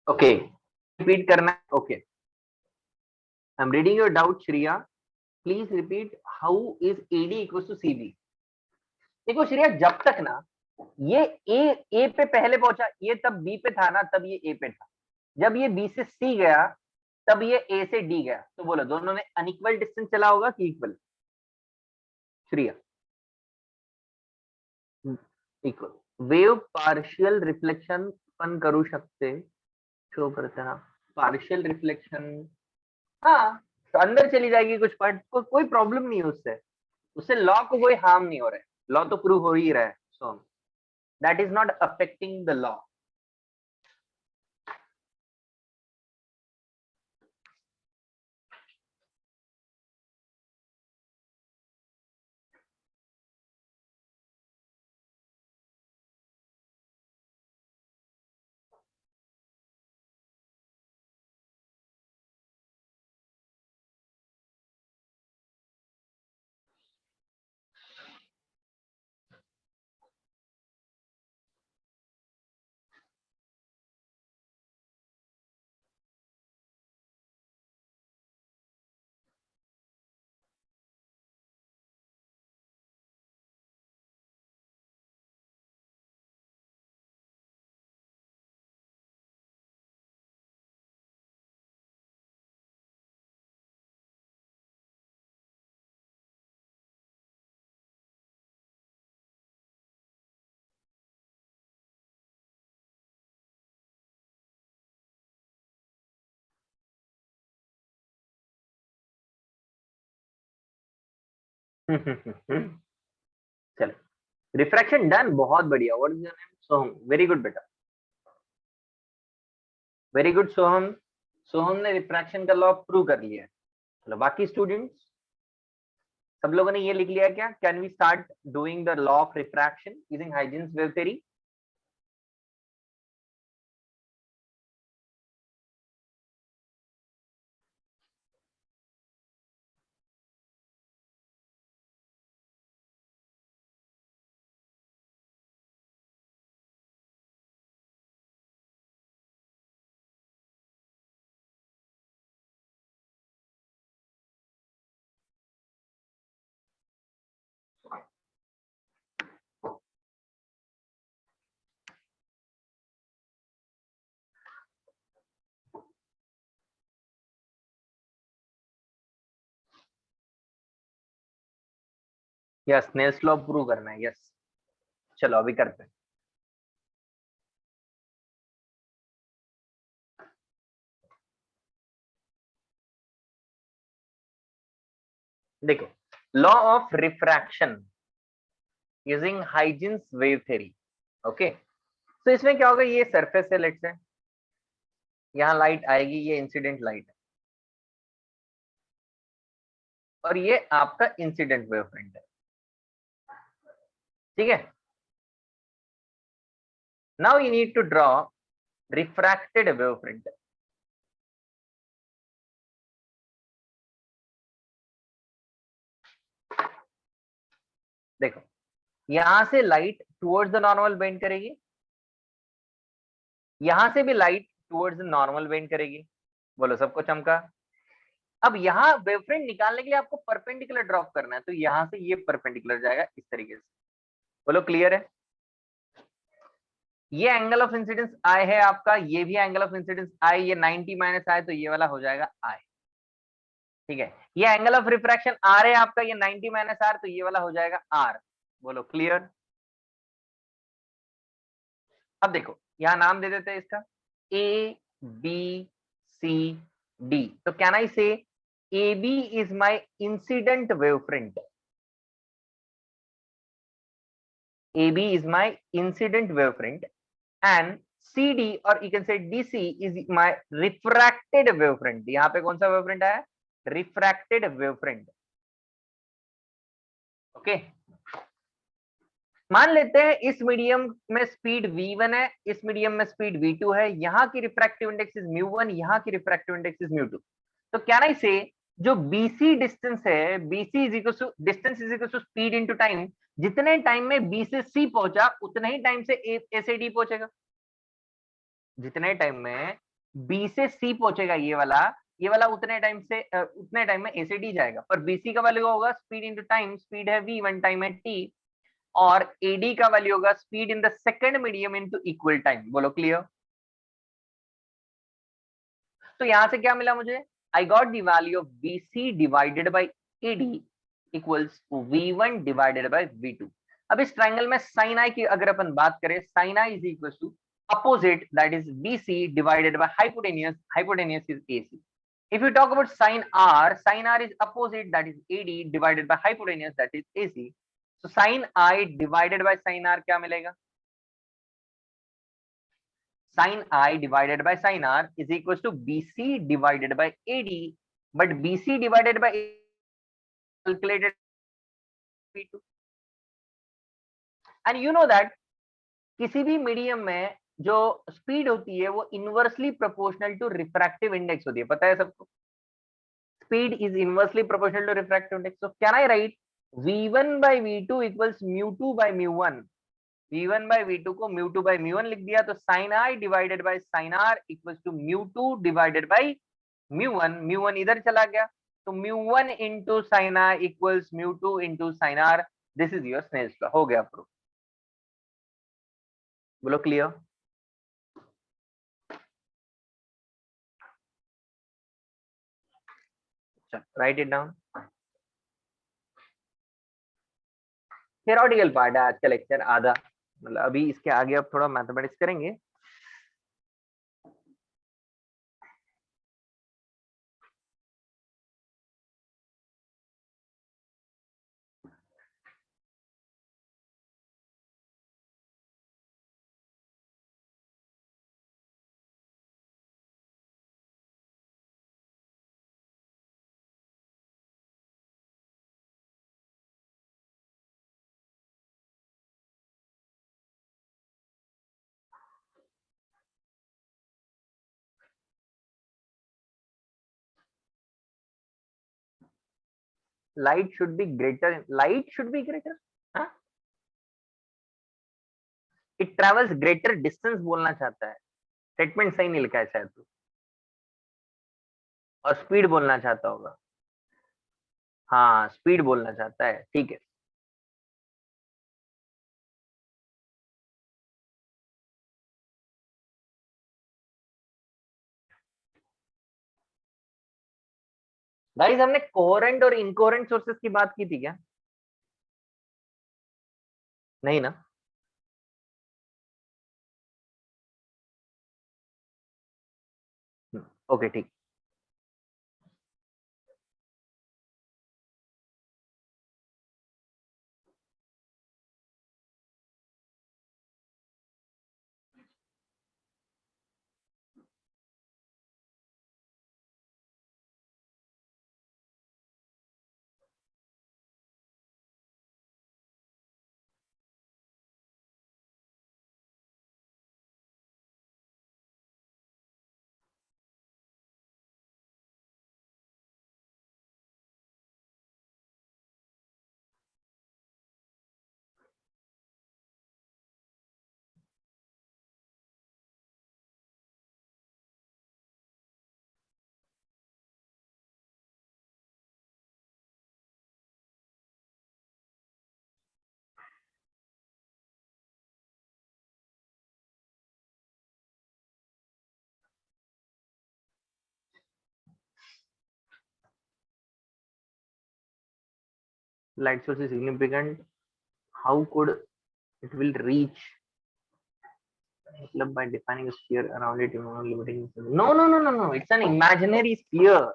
Okay, repeat करना है। Okay, I am reading your doubt Shriya, please repeat how is AD equal to CB। देखो श्रिया, जब तक ना ये ए पे पहले पहुंचा, ये तब B पे था ना, तब ये A पे था, जब ये B से C गया तब ये A से D गया, तो बोलो दोनों ने अनइक्वल डिस्टेंस चला होगा कि equal? Shriya equal. Wave partial reflection पण करू शकते, शो करताना पार्शियल रिफ्लेक्शन, हाँ तो अंदर चली जाएगी कुछ पार्ट को, कोई प्रॉब्लम नहीं है उससे, उससे लॉ को कोई हार्म नहीं हो रहा है, लॉ तो प्रूव हो ही रहा है, so that is not affecting the law. चलो, रिफ्रैक्शन डन, बहुत बढ़िया। What is your name? Soham, very good बेटा, वेरी गुड सोहम। सोहम ने रिफ्रैक्शन का लॉ प्रूव कर लिया है। चलो बाकी स्टूडेंट्स, सब लोगों ने ये लिख लिया क्या? Can we start doing the law of refraction using Huygens wave theory? Yes, Snell's law prove करना है। यस, चलो अभी करते हैं। देखो, law of refraction using Huygens wave theory. Okay, तो इसमें क्या होगा, ये सरफेस है, लेट्स से यहाँ लाइट आएगी, ये इंसिडेंट लाइट है, और ये आपका इंसिडेंट वेव फ्रंट है। ठीक है, now you need to draw refracted wave front. देखो, यहां से light towards the normal bend करेगी, यहां से भी light towards the normal bend करेगी। बोलो, सबको चमका। अब यहाँ वेवफ्रंट निकालने के लिए आपको परपेंडिकुलर ड्रॉप करना है, तो यहां से ये परपेंडिकुलर जाएगा इस तरीके से। बोलो, क्लियर है? ये एंगल ऑफ इंसिडेंस आई है आपका, ये भी एंगल ऑफ इंसिडेंस आई, ये 90 माइनस आई, तो ये वाला हो जाएगा आई। ठीक है, ये एंगल ऑफ रिफ्रैक्शन आर है आपका, ये 90 माइनस आर, तो ये वाला हो जाएगा आर। बोलो, क्लियर? अब देखो, यहां नाम दे देते हैं इसका, ए बी सी डी। तो can I say A B is my incident wave front, A B is my incident wave front, and CD or you can say DC is my refracted wavefront। यहाँ पे कौन सा wavefront आया? Refracted wavefront. Okay, मान लेते हैं इस medium में स्पीड v1 है, इस मीडियम में स्पीड v2 है, यहाँ की रिफ्रैक्टिव इंडेक्स इज μ1, यहाँ की रिफ्रैक्टिव इंडेक्स इज μ2। तो कैन आई से जो BC डिस्टेंस है, BC is equal to distance is equal to speed into time, जितने टाइम में B से C पहुंचा उतने ही टाइम से A से D पहुंचेगा। जितने टाइम में बी से सी पहुंचेगा ये वाला उतने टाइम में ए से डी जाएगा। पर बीसी का वैल्यू होगा स्पीड इनटू टाइम, स्पीड है v, वन टाइम है t, और एडी का वैल्यू होगा speed in the second medium into equal time. बोलो, क्लियर? तो यहां से क्या मिला मुझे? I got the value of BC divided by AD equals v1 divided by v2। अब इस ट्राइंगल में साइन आई की अगर अपन बात करें, sine I is equal to opposite, that is BC divided by hypotenuse, hypotenuse is AC। If you talk about sin R is opposite, that is AD divided by hypotenuse, that is AC। So sin I divided by sin R क्या मिलेगा? Sin I divided by sin R is equals to BC divided by AD, but BC divided by AD calculated V2, and you know that किसी भी medium में जो speed होती है वो inversely proportional to refractive index होती है, पता है सबको? Speed is inversely proportional to refractive index. So can I write v1 by v2 equals μ2 by μ1। v1 by v2 को μ2 by μ1 लिख दिया, तो sin I divided by sin R equals to μ2 divided by μ1। μ1 इधर चला गया, तो μ1 into sin I equals μ2 into sin R। This is your Snell's law. हो गया प्रूफ। बोलो, clear? Write it down. Theoretical part है आज का लेक्चर आधा, मतलब अभी इसके आगे अब थोड़ा मैथमेटिक्स करेंगे। लाइट शुड बी ग्रेटर, हाँ, इट ट्रेवल्स ग्रेटर डिस्टेंस बोलना चाहता है। स्टेटमेंट सही नहीं लिखा है शायद तो, और स्पीड बोलना चाहता होगा। हाँ, स्पीड बोलना चाहता है, ठीक है। गाइस, हमने कोहेरेंट और इनकोहेरेंट सोर्सेस की बात की थी क्या? नहीं ना? ओके ठीक। Light source is significant. How could it will reach? By defining a sphere around it, limiting. No, no, no, no, no. It's an imaginary sphere.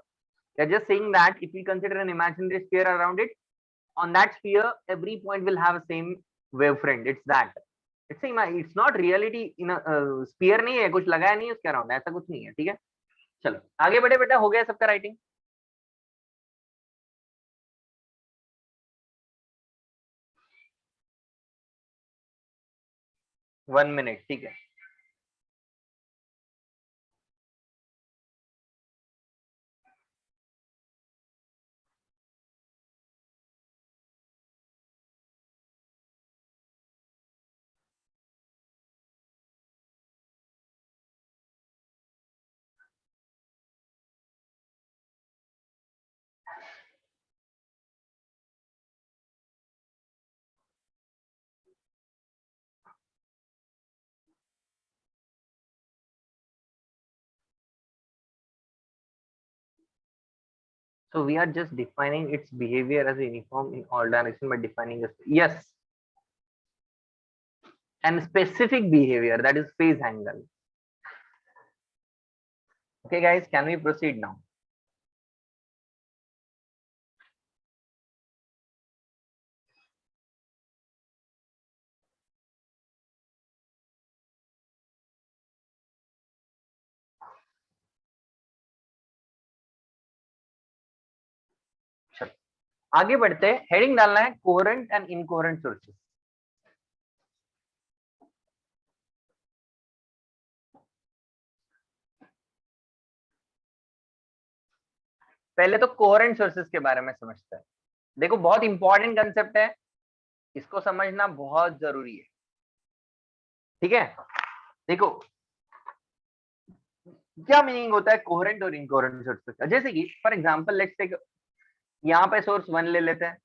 They're just saying that if we consider an imaginary sphere around it, on that sphere, every point will have the same wavefront. It's that. It's not reality in a sphere नहीं है, कुछ लगाया नहीं है उसके around, ऐसा कुछ नहीं है, ठीक है। चलो आगे बढ़े बेटा, हो गया सबका राइटिंग? 1 मिनट, ठीक है। So we are just defining its behavior as uniform in all direction by defining this. Yes, and specific behavior, that is phase angle. Okay guys, can we proceed now? आगे बढ़ते हैं, heading डालना है coherent and incoherent sources. पहले तो coherent sources के बारे में समझते हैं। देखो बहुत इंपॉर्टेंट कंसेप्ट है, इसको समझना बहुत जरूरी है, ठीक है। देखो क्या मीनिंग होता है कोहेरेंट और इनकोहेरेंट सोर्सेस का। जैसे कि फॉर एग्जांपल लेट्स टेक, यहाँ पे सोर्स 1 ले लेते हैं,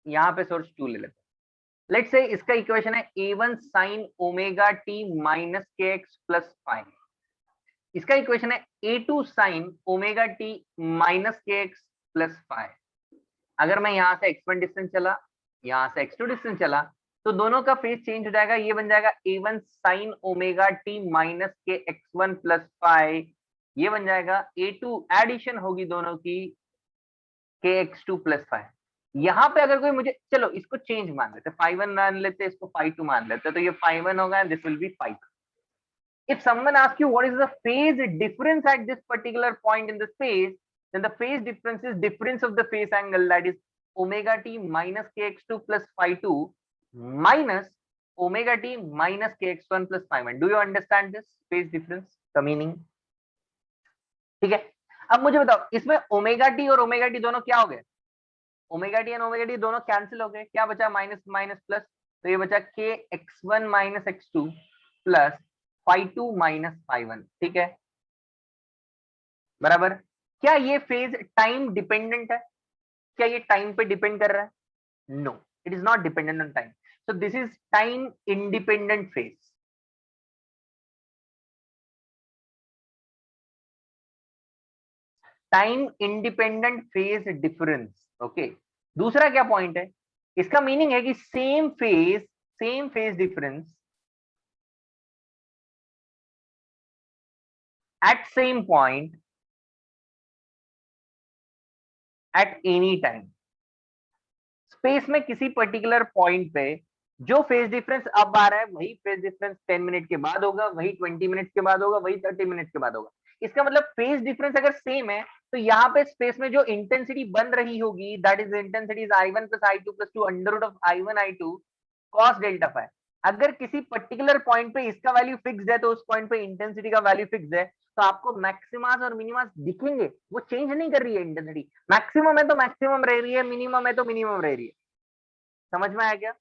यहाँ पे सोर्स 2 ले लेते हैं। लेट्स से इसका इक्वेशन है a1 sin omega t minus के एक्स प्लस 5। इसका इक्वेशन है a2 sin omega t minus के एक्स प्लस 5। अगर मैं यहाँ से x1 डिस्टेंस चला, यहाँ से x2 डिस्टेंस चला, तो दोनों का फेज चेंज हो जाएगा। ये बन जाएगा a1 sin omega t minus के x1 प्लस 5। ये बन जाएगा a2, एडिशन होगी दोनों की, के x2 प्लस 5। यहाँ पे अगर कोई मुझे, चलो इसको चेंज मान लेते, 5-1 मान लेते, इसको 5-2 मान लेते, तो ये 5-1 होगा and this will be 5। If someone asks you what is the phase difference at this particular point in the space, then the phase difference is difference of the phase angle, that is omega t minus kx2 plus phi2 minus omega t minus kx1 plus phi1. Do you understand this phase difference का meaning? ठीक है। अब मुझे बताओ, इसमें omega T और omega T दोनों क्या हो गए? Omega T and omega T दोनों कैंसिल हो गए, क्या बचा? माइनस माइनस प्लस, तो ये बचा के x1 minus x2 plus phi2 minus phi1, ठीक है बराबर। क्या ये फेज टाइम डिपेंडेंट है? क्या ये टाइम पे डिपेंड कर रहा है? No, it is not dependent on time. So this is time independent phase. Time independent phase difference, okay. दूसरा क्या पॉइंट है, इसका मीनिंग है कि same phase same phase difference at same point at any time. Space में किसी पर्टिकुलर पॉइंट पे जो फेज डिफरेंस अब आ रहा है वही फेज डिफरेंस 10 मिनट के बाद होगा, वही 20 मिनट के बाद होगा, वही 30 मिनट के बाद होगा। इसका मतलब फेज डिफरेंस अगर सेम है तो यहाँ पे स्पेस में जो इंटेंसिटी बन रही होगी that is intensity is I1 plus I2 plus 2 under root of I1 I2 cos delta phi. अगर किसी पर्टिकुलर पॉइंट पे इसका वैल्यू फिक्स्ड है तो उस पॉइंट पे इंटेंसिटी का वैल्यू फिक्स्ड है, तो आपको मैक्सिमास और मिनिमास दिखेंगे, वो चेंज नहीं कर रही है इंटेंसिटी। मैक्सिमम है तो मैक्सिमम रह रही है, मिनिमम है तो मिनिमम रह रही है। समझ में आया क्या?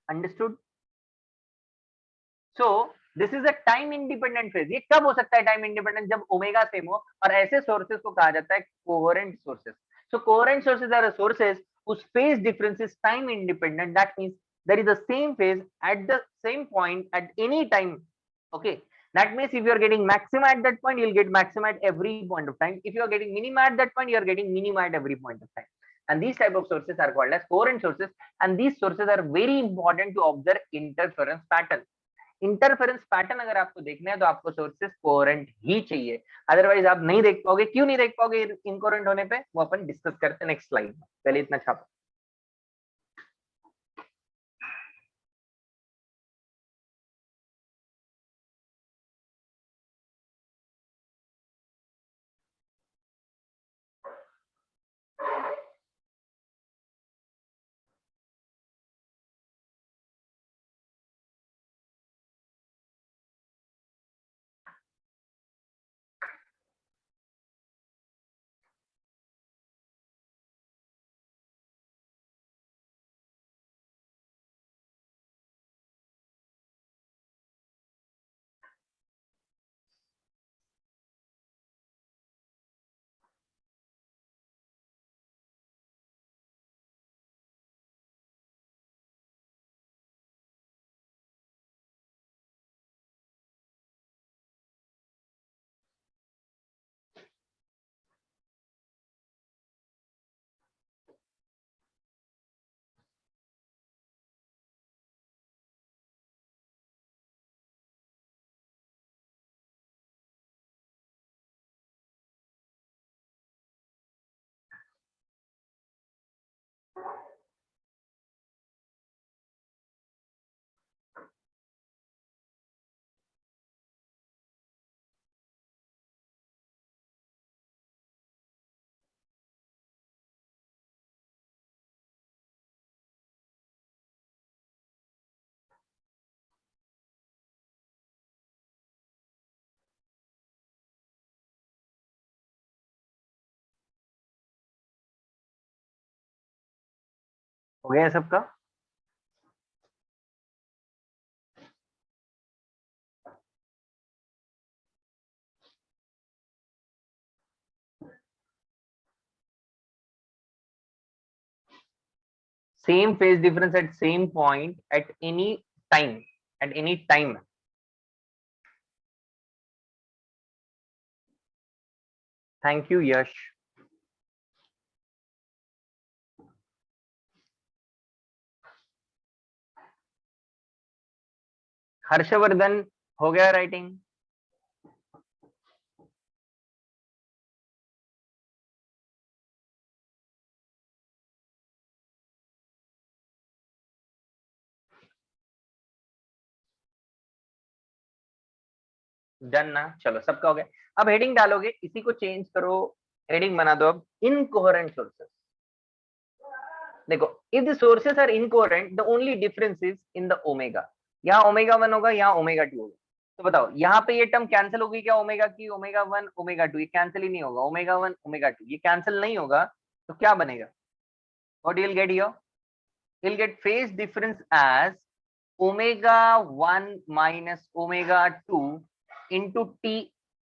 Understood? So this is a time independent phase. ये कब हो सकता है टाइम इंडिपेंडेंट? जब ओमेगा सेम हो, और ऐसे सोर्सेस को कहा जाता है coherent sources. So coherent sources are sources whose phase difference is time independent. That means there is a same phase at the same point at any time. Okay, that means if you are getting maxima at that point, you'll get maxima at every point of time. If you are getting minima at that point, you are getting minima at every point of time. And these type of sources are called as coherent sources, and these sources are very important to observe interference pattern. Interference pattern अगर आपको देखना है तो आपको sources coherent ही चाहिए, otherwise आप नहीं देख पाओगे। क्यों नहीं देख पाओगे इनकोहेरेंट होने पे? वो अपन डिस्कस करते हैं नेक्स्ट स्लाइड में। पहले इतना छापो। हो गया सबका? Same phase difference at same point at any time, at any time. Thank you Yash. Harshvardhan हो गया राइटिंग? डन ना? चलो सबका हो गया। अब हेडिंग डालोगे, इसी को चेंज करो, हेडिंग बना दो अब इनकोहेरेंट सोर्सेस। देखो, if the sources are incoherent the only difference is in the omega. यहाँ ओमेगा 1 होगा, यहाँ ओमेगा 2 होगा। तो बताओ यहाँ पे ये टर्म कैंसिल होगी क्या? ओमेगा की ओमेगा 1 ओमेगा 2 ये कैंसिल ही नहीं होगा। ओमेगा 1 ओमेगा 2 ये कैंसिल नहीं होगा, तो क्या बनेगा? What you will get here? You will get phase difference as omega 1 minus omega 2 into t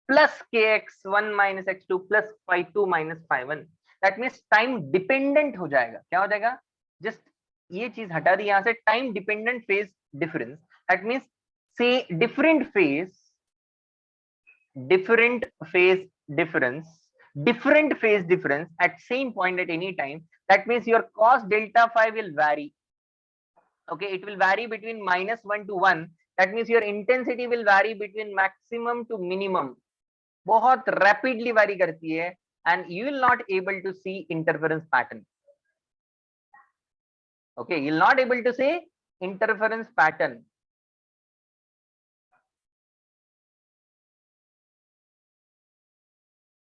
plus kx1 minus x2 plus phi2 minus phi1। That means time dependent हो जाएगा। क्या हो जाएगा? जस्ट ये चीज हटा दी यहां से, time dependent phase difference. That means say different phase difference at same point at any time, that means your cos delta phi will vary Okay, it will vary between -1 to 1. That means your intensity will vary between maximum to minimum. बहुत rapidly vary करती है, and you will not able to see interference pattern. Okay, you will not able to see interference pattern.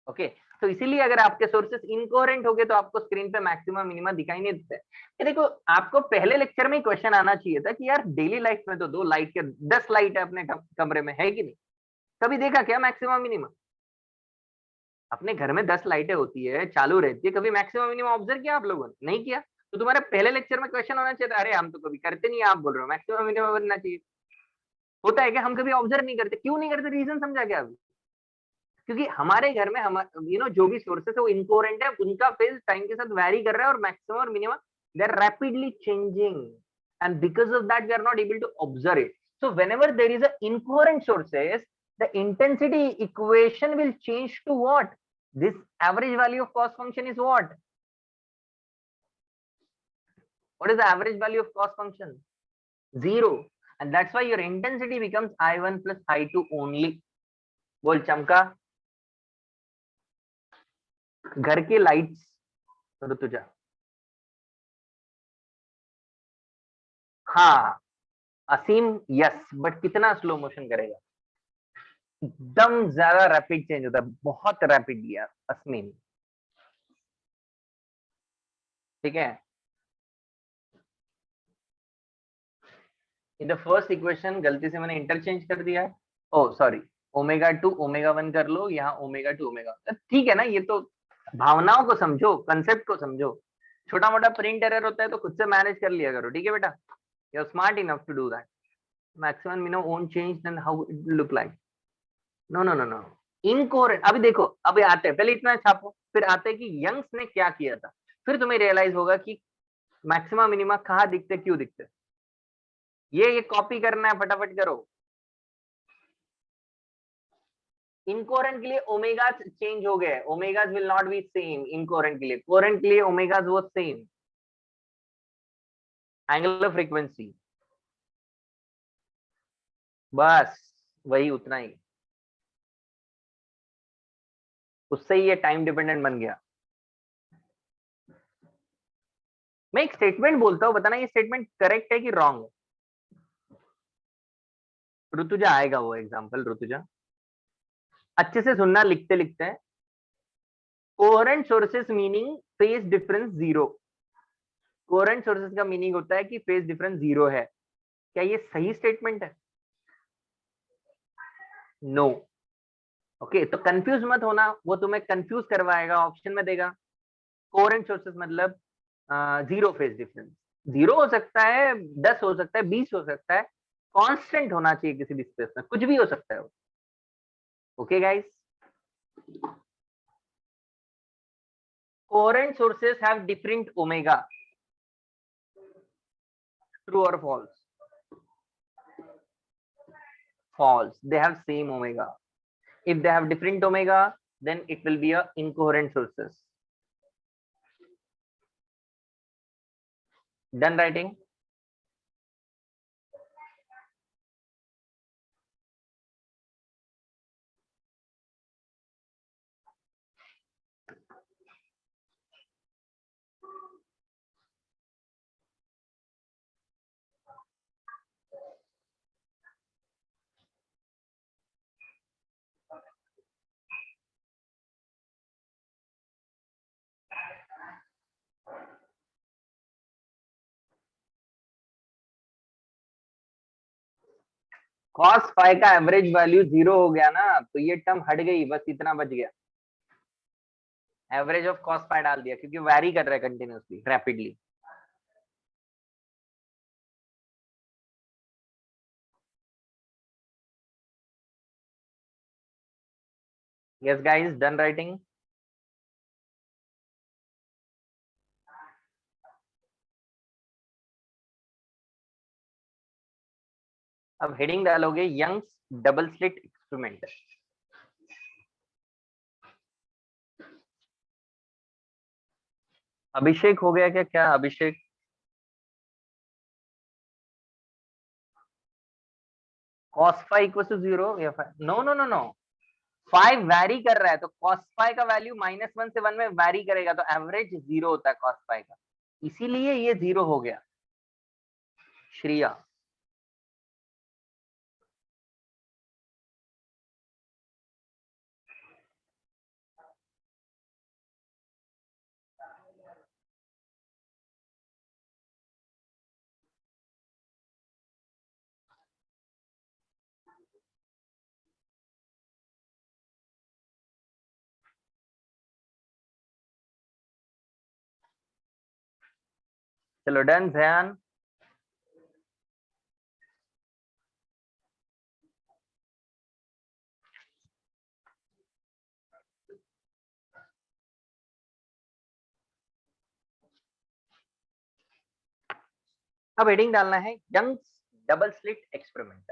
Okay तो इसीलिए अगर आपके sources incoherent हो गए तो आपको स्क्रीन पे मैक्सिमम मिनिमा दिखाई नहीं देते। ये देखो आपको पहले लेक्चर में ही क्वेश्चन आना चाहिए था कि यार डेली लाइफ में तो 2 लाइट के 10 लाइट है अपने कमरे में, है कि नहीं? कभी देखा क्या मैक्सिमम मिनिमा? अपने घर में 10 लाइटें होती है, चालू रहती है, कभी मैक्सिमम मिनिमम ऑब्जर्व किया आप लोगों ने? नहीं किया। तो तुम्हारे पहले लेक्चर में क्वेश्चन होना चाहिए था, अरे हम तो कभी करते नहीं, आप बोल रहे हो मैक्सिमम मिनिमम बनना चाहिए। होता है क्या? हम कभी ऑब्जर्व नहीं करते। क्यों नहीं करते? रीजन समझा क्या अभी? क्योंकि हमारे घर में हम जो भी सोर्सेस है वो इनकोहेरेंट है, उनका फेज टाइम के साथ वेरी कर रहा है और मैक्सिमम और minimum they are rapidly changing, and because of that we are not able to observe it. So whenever there is a incoherent sources, the intensity equation will change to what? This average value of cos function is what? What is the average value of cost function? 0. And that's why your intensity becomes I1 plus I2 only. बोल चमका। घर की lights Rutuja. हाँ असीम yes, but कितना slow motion करेगा? एकदम ज्यादा rapid change होता है, बहुत रैपिड यार असीम। ठीक है, इन द फर्स्ट इक्वेशन गलती से मैंने इंटरचेंज कर दिया। Oh sorry, omega two omega one कर लो, यहाँ ओमेगा टू ओमेगा। ठीक है ना, ये तो भावनाओं को समझो, कंसेप्ट को समझो। छोटा मोटा प्रिंट एरर होता है तो खुद से मैनेज कर लिया करो, ठीक है बेटा? You are smart enough to do that. Maximum minimum won't change, then how it will look like? No no no no, incoherent. अभी देखो, अभी आते हैं, पहले इतना छापो, फिर आते हैं कि यंग्स ने क्या किया था, फिर तुम्हें रियलाइज होगा कि मैक्सिमम मिनिमा कहाँ दिखते, क्यों दिखते। ये कॉपी करना है, फटाफट करो। इनकोहेरेंट के लिए ओमेगा चेंज हो गए, omegas will not be same incoherent के लिए, कोहेरेंट के लिए ओमेगास वो सेम। एंगुलर फ्रीक्वेंसी, बस वही उतना ही, उससे ही ये टाइम डिपेंडेंट बन गया। मैं एक स्टेटमेंट बोलता हूँ, बताना ये स्टेटमेंट करेक्ट है कि रॉन्ग है। ऋतुजा आएगा वो एग्जांपल, ऋतुजा अच्छे से सुनना, लिखते लिखते हैं। Coherent sources meaning phase difference 0। Coherent sources का मीनिंग होता है कि फेज डिफरेंस 0 है। क्या ये सही स्टेटमेंट है? नो। ओके, तो कंफ्यूज मत होना, वो तुम्हें कंफ्यूज करवाएगा, ऑप्शन में देगा। कोहेरेंट सोर्सेस मतलब 0 फेज डिफरेंस। 0 हो सकता है, 10 हो सकता है, 20 हो सकता है, कांस्टेंट होना चाहिए किसी भी स्पेस में, कुछ भी हो सकता है। Okay guys, coherent sources have different omega, true और false? False. They have same omega. If they have different omega, then it will be a incoherent sources. Done writing? cos phi का average value 0 हो गया ना, तो ये term हट गई, बस इतना बच गया। एवरेज ऑफ cos phi डाल दिया क्योंकि वैरी कर रहा है continuously, rapidly. Yes guys, done writing? अब हेडिंग डालोगे Young's double slit experiment. Abhishek हो गया क्या? क्या Abhishek? cos phi equal to 0 या no no no no, five vary कर रहा है तो cos phi का वैल्यू -1 से 1 में वैरी करेगा तो एवरेज 0 होता है cos phi का, इसीलिए ये 0 हो गया। श्रिया चलो डन ध्यान। अब हेडिंग डालना है यंग्स डबल स्लिट एक्सपेरिमेंट।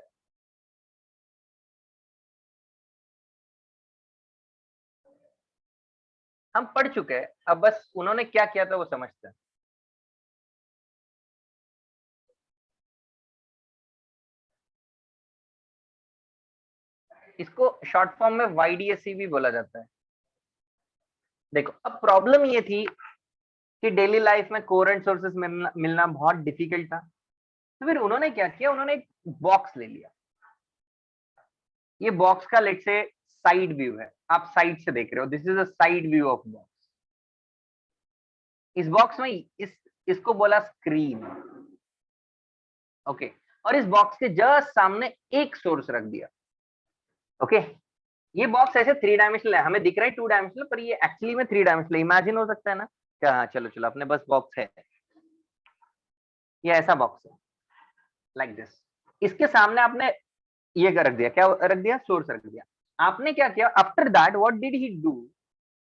हम पढ़ चुके हैं, अब बस उन्होंने क्या किया था वो समझते हैं। इसको शॉर्ट फॉर्म में YDSC भी बोला जाता है। देखो अब प्रॉब्लम ये थी कि डेली लाइफ में कोरेंट सोर्सेस मिलना बहुत डिफिकल्ट था, तो फिर उन्होंने क्या किया, उन्होंने एक बॉक्स ले लिया। ये बॉक्स का लेट से साइड व्यू है, आप साइड से देख रहे हो, this is a side view of box. इस बॉक्स में इसको बोला स्क्रीन, ओके। और इस बॉक्स के जस्ट सामने एक सोर्स रख दिया, ओके। ये बॉक्स ऐसे 3 डायमेंशनल है, हमें दिख रहा है 2 डायमेंशनल, पर ये एक्चुअली में 3 डायमेंशनल इमेजिन हो सकता है ना क्या? हाँ चलो चलो, अपने बस बॉक्स है, ये ऐसा बॉक्स है लाइक दिस। इसके सामने आपने ये रख दिया, क्या रख दिया? सोर्स रख दिया। आपने क्या किया after that, what did he do,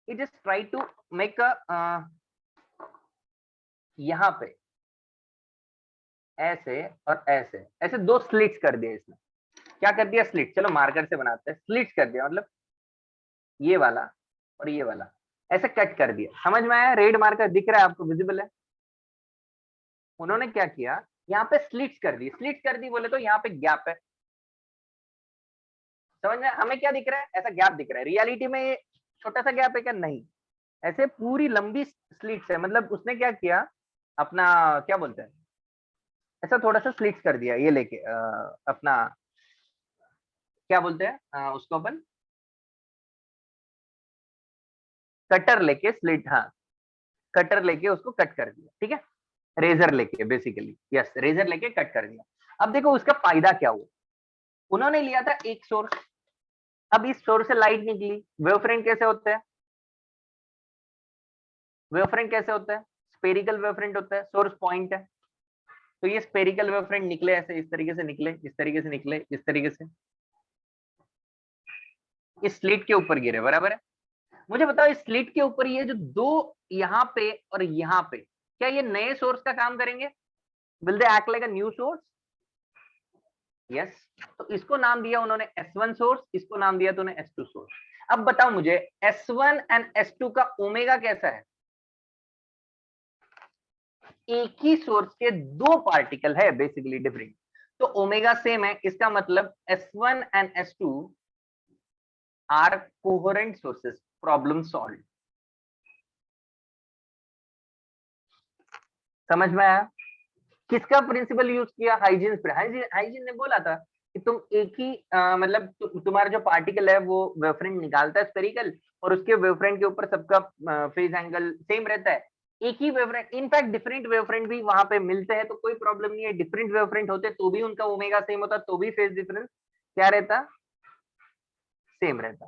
he just try to make a यहाँ पे ऐसे और ऐसे ऐसे 2 स्लिट्स कर दिया इसने। क्या कर दिया? स्लिट, चलो मार्कर से बनाते हैं, स्लिट्स कर दिया, मतलब ये वाला और ये वाला ऐसे कट कर दिया। समझ में आया? रेड मार्कर दिख रहा है आपको, विजिबल है? उन्होंने क्या किया, यहाँ पे स्लिट्स कर दी। स्लिट्स कर दी बोले तो यहाँ पे गैप है, समझ में? हमें क्या दिख रहा है? ऐसा गैप दिख रहा है, रियलिटी में ये छोटा सा गैप है क्या? नहीं, ऐसे पूरी लंबी स्लिट्स है। मतलब उसने क्या किया, अपना क्या बोलते हैं, ऐसा थोड़ा सा स्लिट्स कर दिया, ये लेके अपना क्या बोलते हैं उसको अपन, कटर लेके स्लिट, हाँ कटर लेके उसको कट कर दिया, ठीक है, रेजर लेके, बेसिकली यस, रेजर लेके कट कर दिया। अब देखो उसका फायदा क्या हुआ, उन्होंने लिया था एक सोर्स, अब इस सोर्स से लाइट निकली। वेवफ्रंट कैसे होते हैं? वेवफ्रंट कैसे होता है? स्पेरिकल वेवफ्रंट होता है, सोर्स पॉइंट है, तो ये स्पेरिकल वेवफ्रंट निकले ऐसे, इस तरीके से निकले, इस तरीके से निकले, इस तरीके से इस स्लिट के ऊपर गिरे, बराबर है? मुझे बताओ इस स्लिट के ऊपर ये जो 2 यहाँ पे और यहाँ पे, क्या ये नए सोर्स का काम करेंगे? Will they act like a new source? Yes. तो इसको नाम दिया उन्होंने S1 सोर्स, इसको नाम दिया तो उन्होंने S2 सोर्स। अब बताओ मुझे S1 एंड S2 का ओमेगा कैसा है? एक ही सोर्स के 2 पार्टिकल है, बेसिकली डिफरेंट, तो ओमेगा सेम है। इसका मतलब S1 and S2 are coherent sources, problem solve. समझ में आया? किसका प्रिंसिपल यूज किया? हाइजीन। हाइजीन ने बोला था कि तुम एक ही मतलब तुम्हारा जो पार्टिकल है वो वेवफ्रंट निकालता है स्पेरिकल, और उसके वेवफ्रंट के ऊपर सबका फेज एंगल सेम रहता है। एक ही वेवफ्रंट, इनफैक्ट डिफरेंट वेवफ्रंट भी वहां पे मिलते हैं तो कोई प्रॉब्लम नहीं है, डिफरेंट वेवफ्रंट होते तो भी उनका ओमेगा सेम होता, तो भी फेज डिफरेंस क्या रहता? सेम रहता।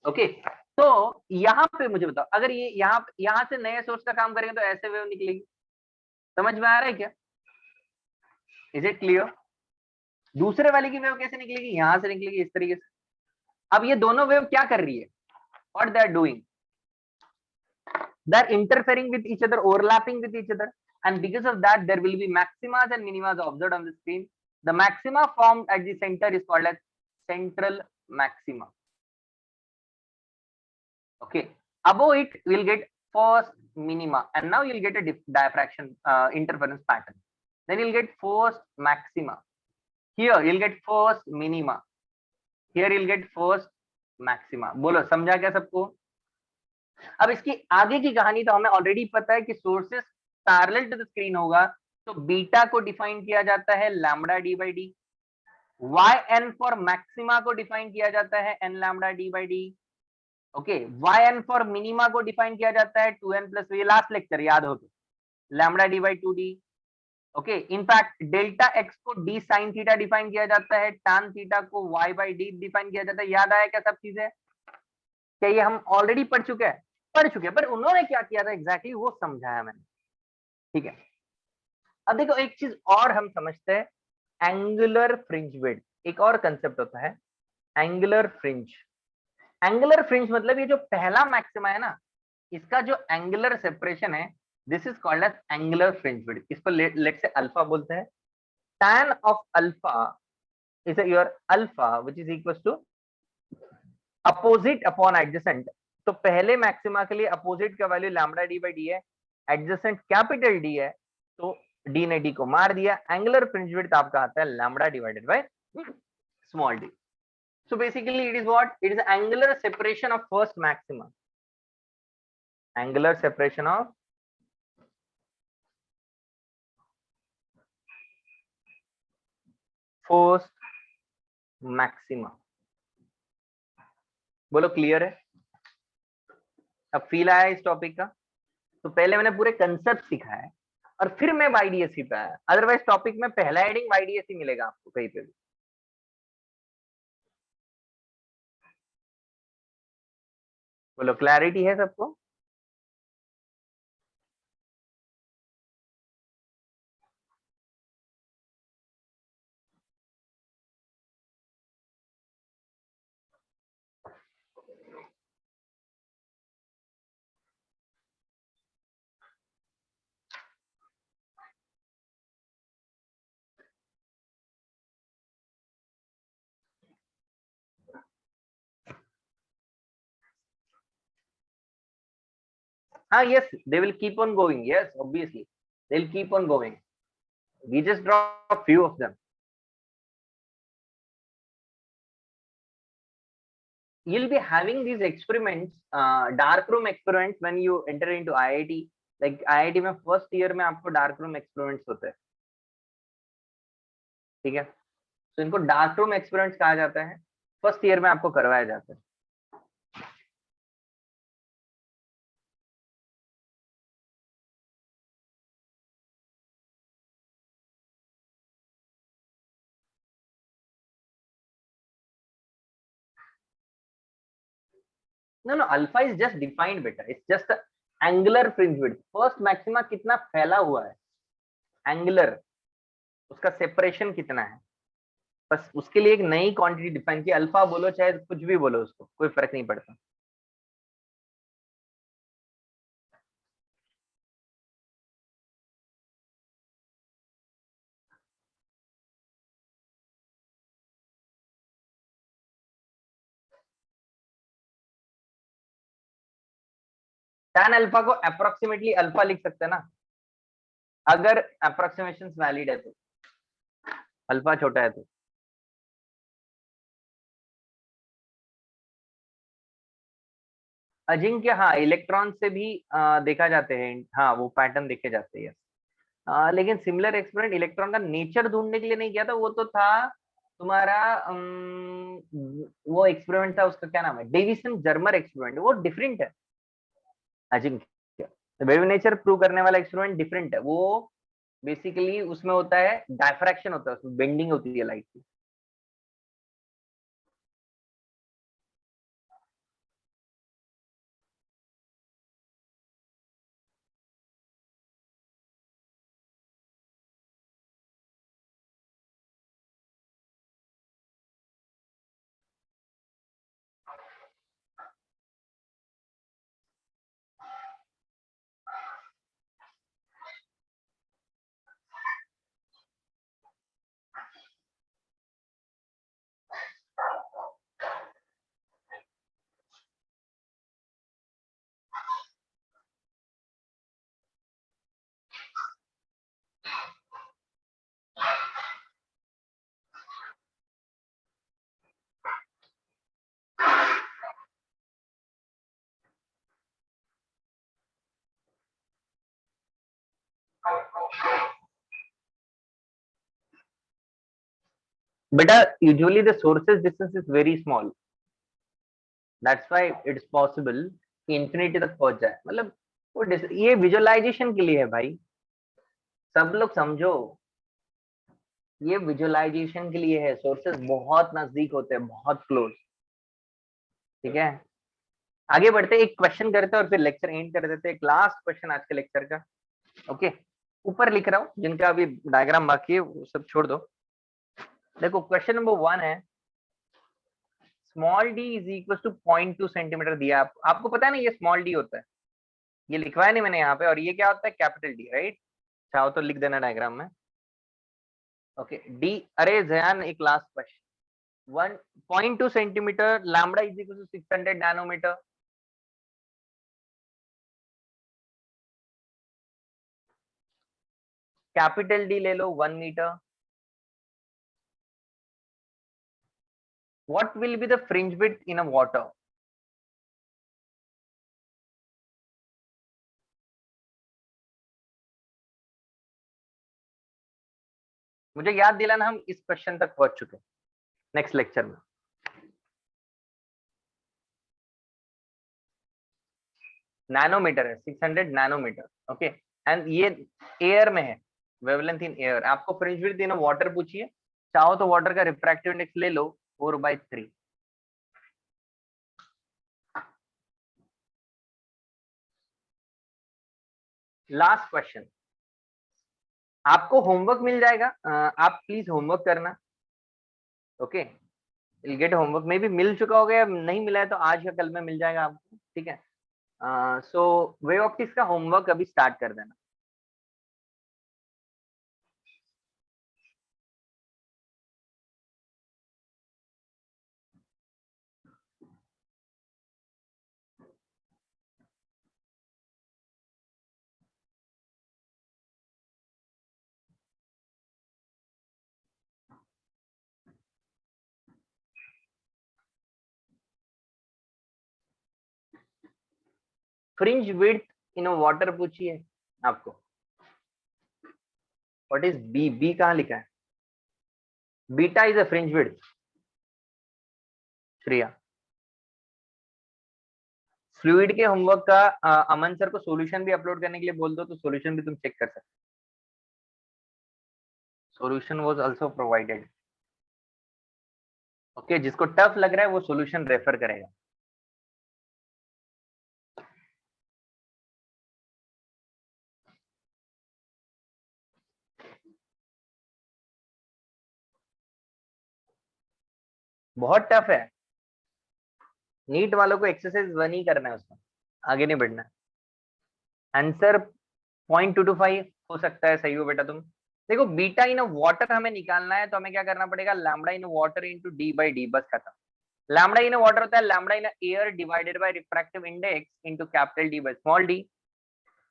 ओके, तो यहाँ पे मुझे बताओ, अगर ये यहाँ से नए सोर्स का काम करेंगे तो ऐसे वेव निकलेगी। समझ में आ रहा है क्या? Is it clear? दूसरे वाले की वेव कैसे निकलेगी? यहां से निकलेगी, इस तरीके से। अब ये दोनों वेव क्या कर रही है? What they are doing? They are interfering with each other, overlapping with each other, and because of that there will be maximas and minimas observed on the screen. The maxima formed at the center is called as central maxima. Okay, above it we'll get first minima, and now you'll get a diffraction interference pattern. Then you'll get first maxima. Here you'll get first minima, here you'll get first maxima. बोलो समझा क्या सबको? अब इसकी आगे की कहानी तो हमें ऑलरेडी पता है कि sources parallel to the screen होगा, तो बीटा को डिफाइन किया जाता है lambda D by D, Y N for maxima को डिफाइन किया जाता है N lambda D by D, okay, Y N for minima को डिफाइन किया जाता है 2n प्लस, ये लास्ट लेक्चर याद हो तो, lambda D by two D, okay. In fact delta x को डी साइन थीटा डिफाइन किया जाता है, टैन थीटा को वाई बाई डी डिफाइन किया जाता है। याद आया क्या सब चीजें? क्या ये हम ऑलरेडी पढ़ चुके हैं? पढ़ चुके हैं, पर उन्होंने क्या किया था एग्जैक्टली वो समझाया मैंने, ठीक है। अब देखो एक चीज और हम समझते हैं, एंगुलर फ्रिंज विड्थ, एक और कंसेप्ट होता है एंगुलर फ्रिंज। एंगुलर फ्रिंज मतलब ये जो पहला मैक्सिमा है ना, इसका जो एंगुलर सेपरेशन है, this is called as angular fringe width. इसको लेट से अल्फा बोलते हैं। tan of alpha is your alpha which is equals to opposite upon adjacent। तो पहले मैक्सिमा के लिए अपोजिट का value lambda D by D है, एडजेसेंट कैपिटल डी है, तो डी ने डी को मार दिया, एंगुलर फ्रिंज विड्थ आपका आता है lambda divided by small D. So basically it is what? It is angular separation of first maxima. Angular separation of first maxima. बोलो क्लियर है? अब फील आया इस टॉपिक का? तो पहले मैंने पूरे कंसेप्ट सिखाया है और फिर मैं वाईडीएससी पे आया, अदरवाइज टॉपिक में पहला हेडिंग वाईडीएससी मिलेगा आपको कहीं पे भी। बोलो क्लैरिटी है सबको? हाँ, yes, they will keep on going. Yes, obviously, they'll keep on going. We just draw a few of them. You'll be having these experiments, dark room experiments when you enter into IIT. Like IIT में first year में आपको dark room experiments होते हैं, ठीक है। तो इनको dark room experiments कहा जाता है, फर्स्ट ईयर में आपको करवाया जाता है। No no, alpha is just defined बेटा, it's just angular fringe width. First maxima कितना फैला हुआ है, एंगुलर, उसका सेपरेशन कितना है, बस उसके लिए एक नई क्वांटिटी डिफाइन की। अल्फा बोलो चाहे कुछ भी बोलो, उसको कोई फर्क नहीं पड़ता। tan अल्फा को अप्रोक्सीमेटली अल्फा लिख सकते हैं ना, अगर अप्रोक्सीमेशन वैलिड है तो, अल्फा छोटा है तो। अजिंक्य, हाँ, इलेक्ट्रॉन से भी देखा जाते हैं, हाँ वो पैटर्न देखे जाते हैं। लेकिन सिमिलर एक्सपेरिमेंट इलेक्ट्रॉन का नेचर ढूंढने के लिए नहीं किया था, वो तो था तुम्हारा वो एक्सपेरिमेंट था, उसका क्या नाम है, डेविसन जर्मर एक्सपेरिमेंट, वो डिफरेंट है। अजिंक्य वेव नेचर प्रूव करने वाला एक्सपेरिमेंट डिफरेंट है, वो बेसिकली उसमें होता है डायफ्रैक्शन होता है, उसमें बेंडिंग होती है लाइट की। बेटा usually the sources distance is very small, that's why it's possible कि इंफिनिटी तक पहुंच जाए। मतलब वो ये विजुअलाइजेशन के लिए है भाई, सब लोग समझो, ये विजुअलाइजेशन के लिए है। सोर्सेस बहुत नजदीक होते हैं, बहुत क्लोज। ठीक है, आगे बढ़ते एक क्वेश्चन करते हैं और फिर लेक्चर एंड कर देते हैं। एक लास्ट क्वेश्चन आज के लेक्चर का। ओके, ऊपर लिख रहा हूँ, जिनका अभी डायग्राम बाकी है वो सब छोड़ दो। देखो क्वेश्चन नंबर 1 है, small D is equal to 0.2 centimetre दिया। आपको पता है ना ये स्मॉल डी होता है, ये लिखवाया नहीं मैंने यहाँ पे। और ये क्या होता है, कैपिटल डी, राइट? चाहो तो लिख देना डायग्राम में। ओके डी, अरे जयान एक last question, 1.2 centimetre, lambda is equal to 600 nanometre. Capital D ले लो 1 metre. What will be the fringe width in a water? मुझे याद दिलाना, हम इस क्वेश्चन तक पहुंच चुके हैं नेक्स्ट लेक्चर में। नैनोमीटर है, 600 नैनोमीटर। ओके, एंड ये एयर में है, वेवलेंथ इन एयर। आपको फ्रिंज विड्थ इन वाटर पूछिए, चाहो तो वाटर का रिफ्रैक्टिव इंडेक्स ले लो 4/3। लास्ट क्वेश्चन, आपको होमवर्क मिल जाएगा, आप प्लीज होमवर्क करना। ओके, विल गेट होमवर्क, मे भी मिल चुका होगा या नहीं मिला है तो आज या कल में मिल जाएगा आपको। ठीक है, सो वेव ऑप्टिक्स का होमवर्क अभी स्टार्ट कर देना। फ्रिंज विड्थ इन वाटर पूछिए आपको। What is B? बी कहाँ लिखा है? Beta is a fringe width. Shreya, fluid के होमवर्क का अमन सर को सॉल्यूशन भी अपलोड करने के लिए बोल दो, तो सॉल्यूशन भी तुम चेक कर सकते। Solution was also provided. Okay, जिसको टफ लग रहा है वो सॉल्यूशन रेफर करेगा। बहुत टफ है, नीट वालों को एक्सरसाइज 1 ही करना है, उसमें आगे नहीं बढ़ना। आंसर 0.225 हो सकता है, सही हो बेटा तुम। देखो बीटा इन वाटर हमें निकालना है, तो हमें क्या करना पड़ेगा, lambda in water into D by D, बस खत्म। लैम्बडा इन वाटर होता है lambda in air divided by refractive index into capital D by small D.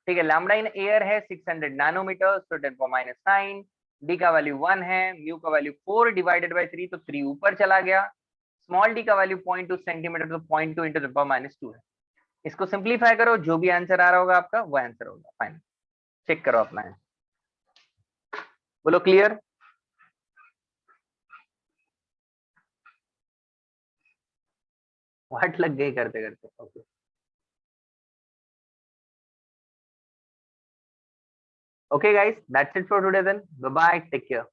ठीक है, लैम्बडा इन एयर है 600 नैनोमीटर, तो 10⁻⁹। डी का वैल्यू 1 है, म्यू का वैल्यू 4 डिवाइडेड बाय 3, तो 3 ऊपर चला गया। स्मॉल डी का वैल्यू 0.2 सेंटीमीटर, तो 0.2 इंटू 10⁻² है। इसको सिंप्लीफाई करो, जो भी आंसर आ रहा होगा आपका वो आंसर होगा। फाइन, चेक करो अपना आंसर। बोलो क्लियर? वाट लग गई करते करते। Okay okay guys, that's it for today then. Bye bye, take care.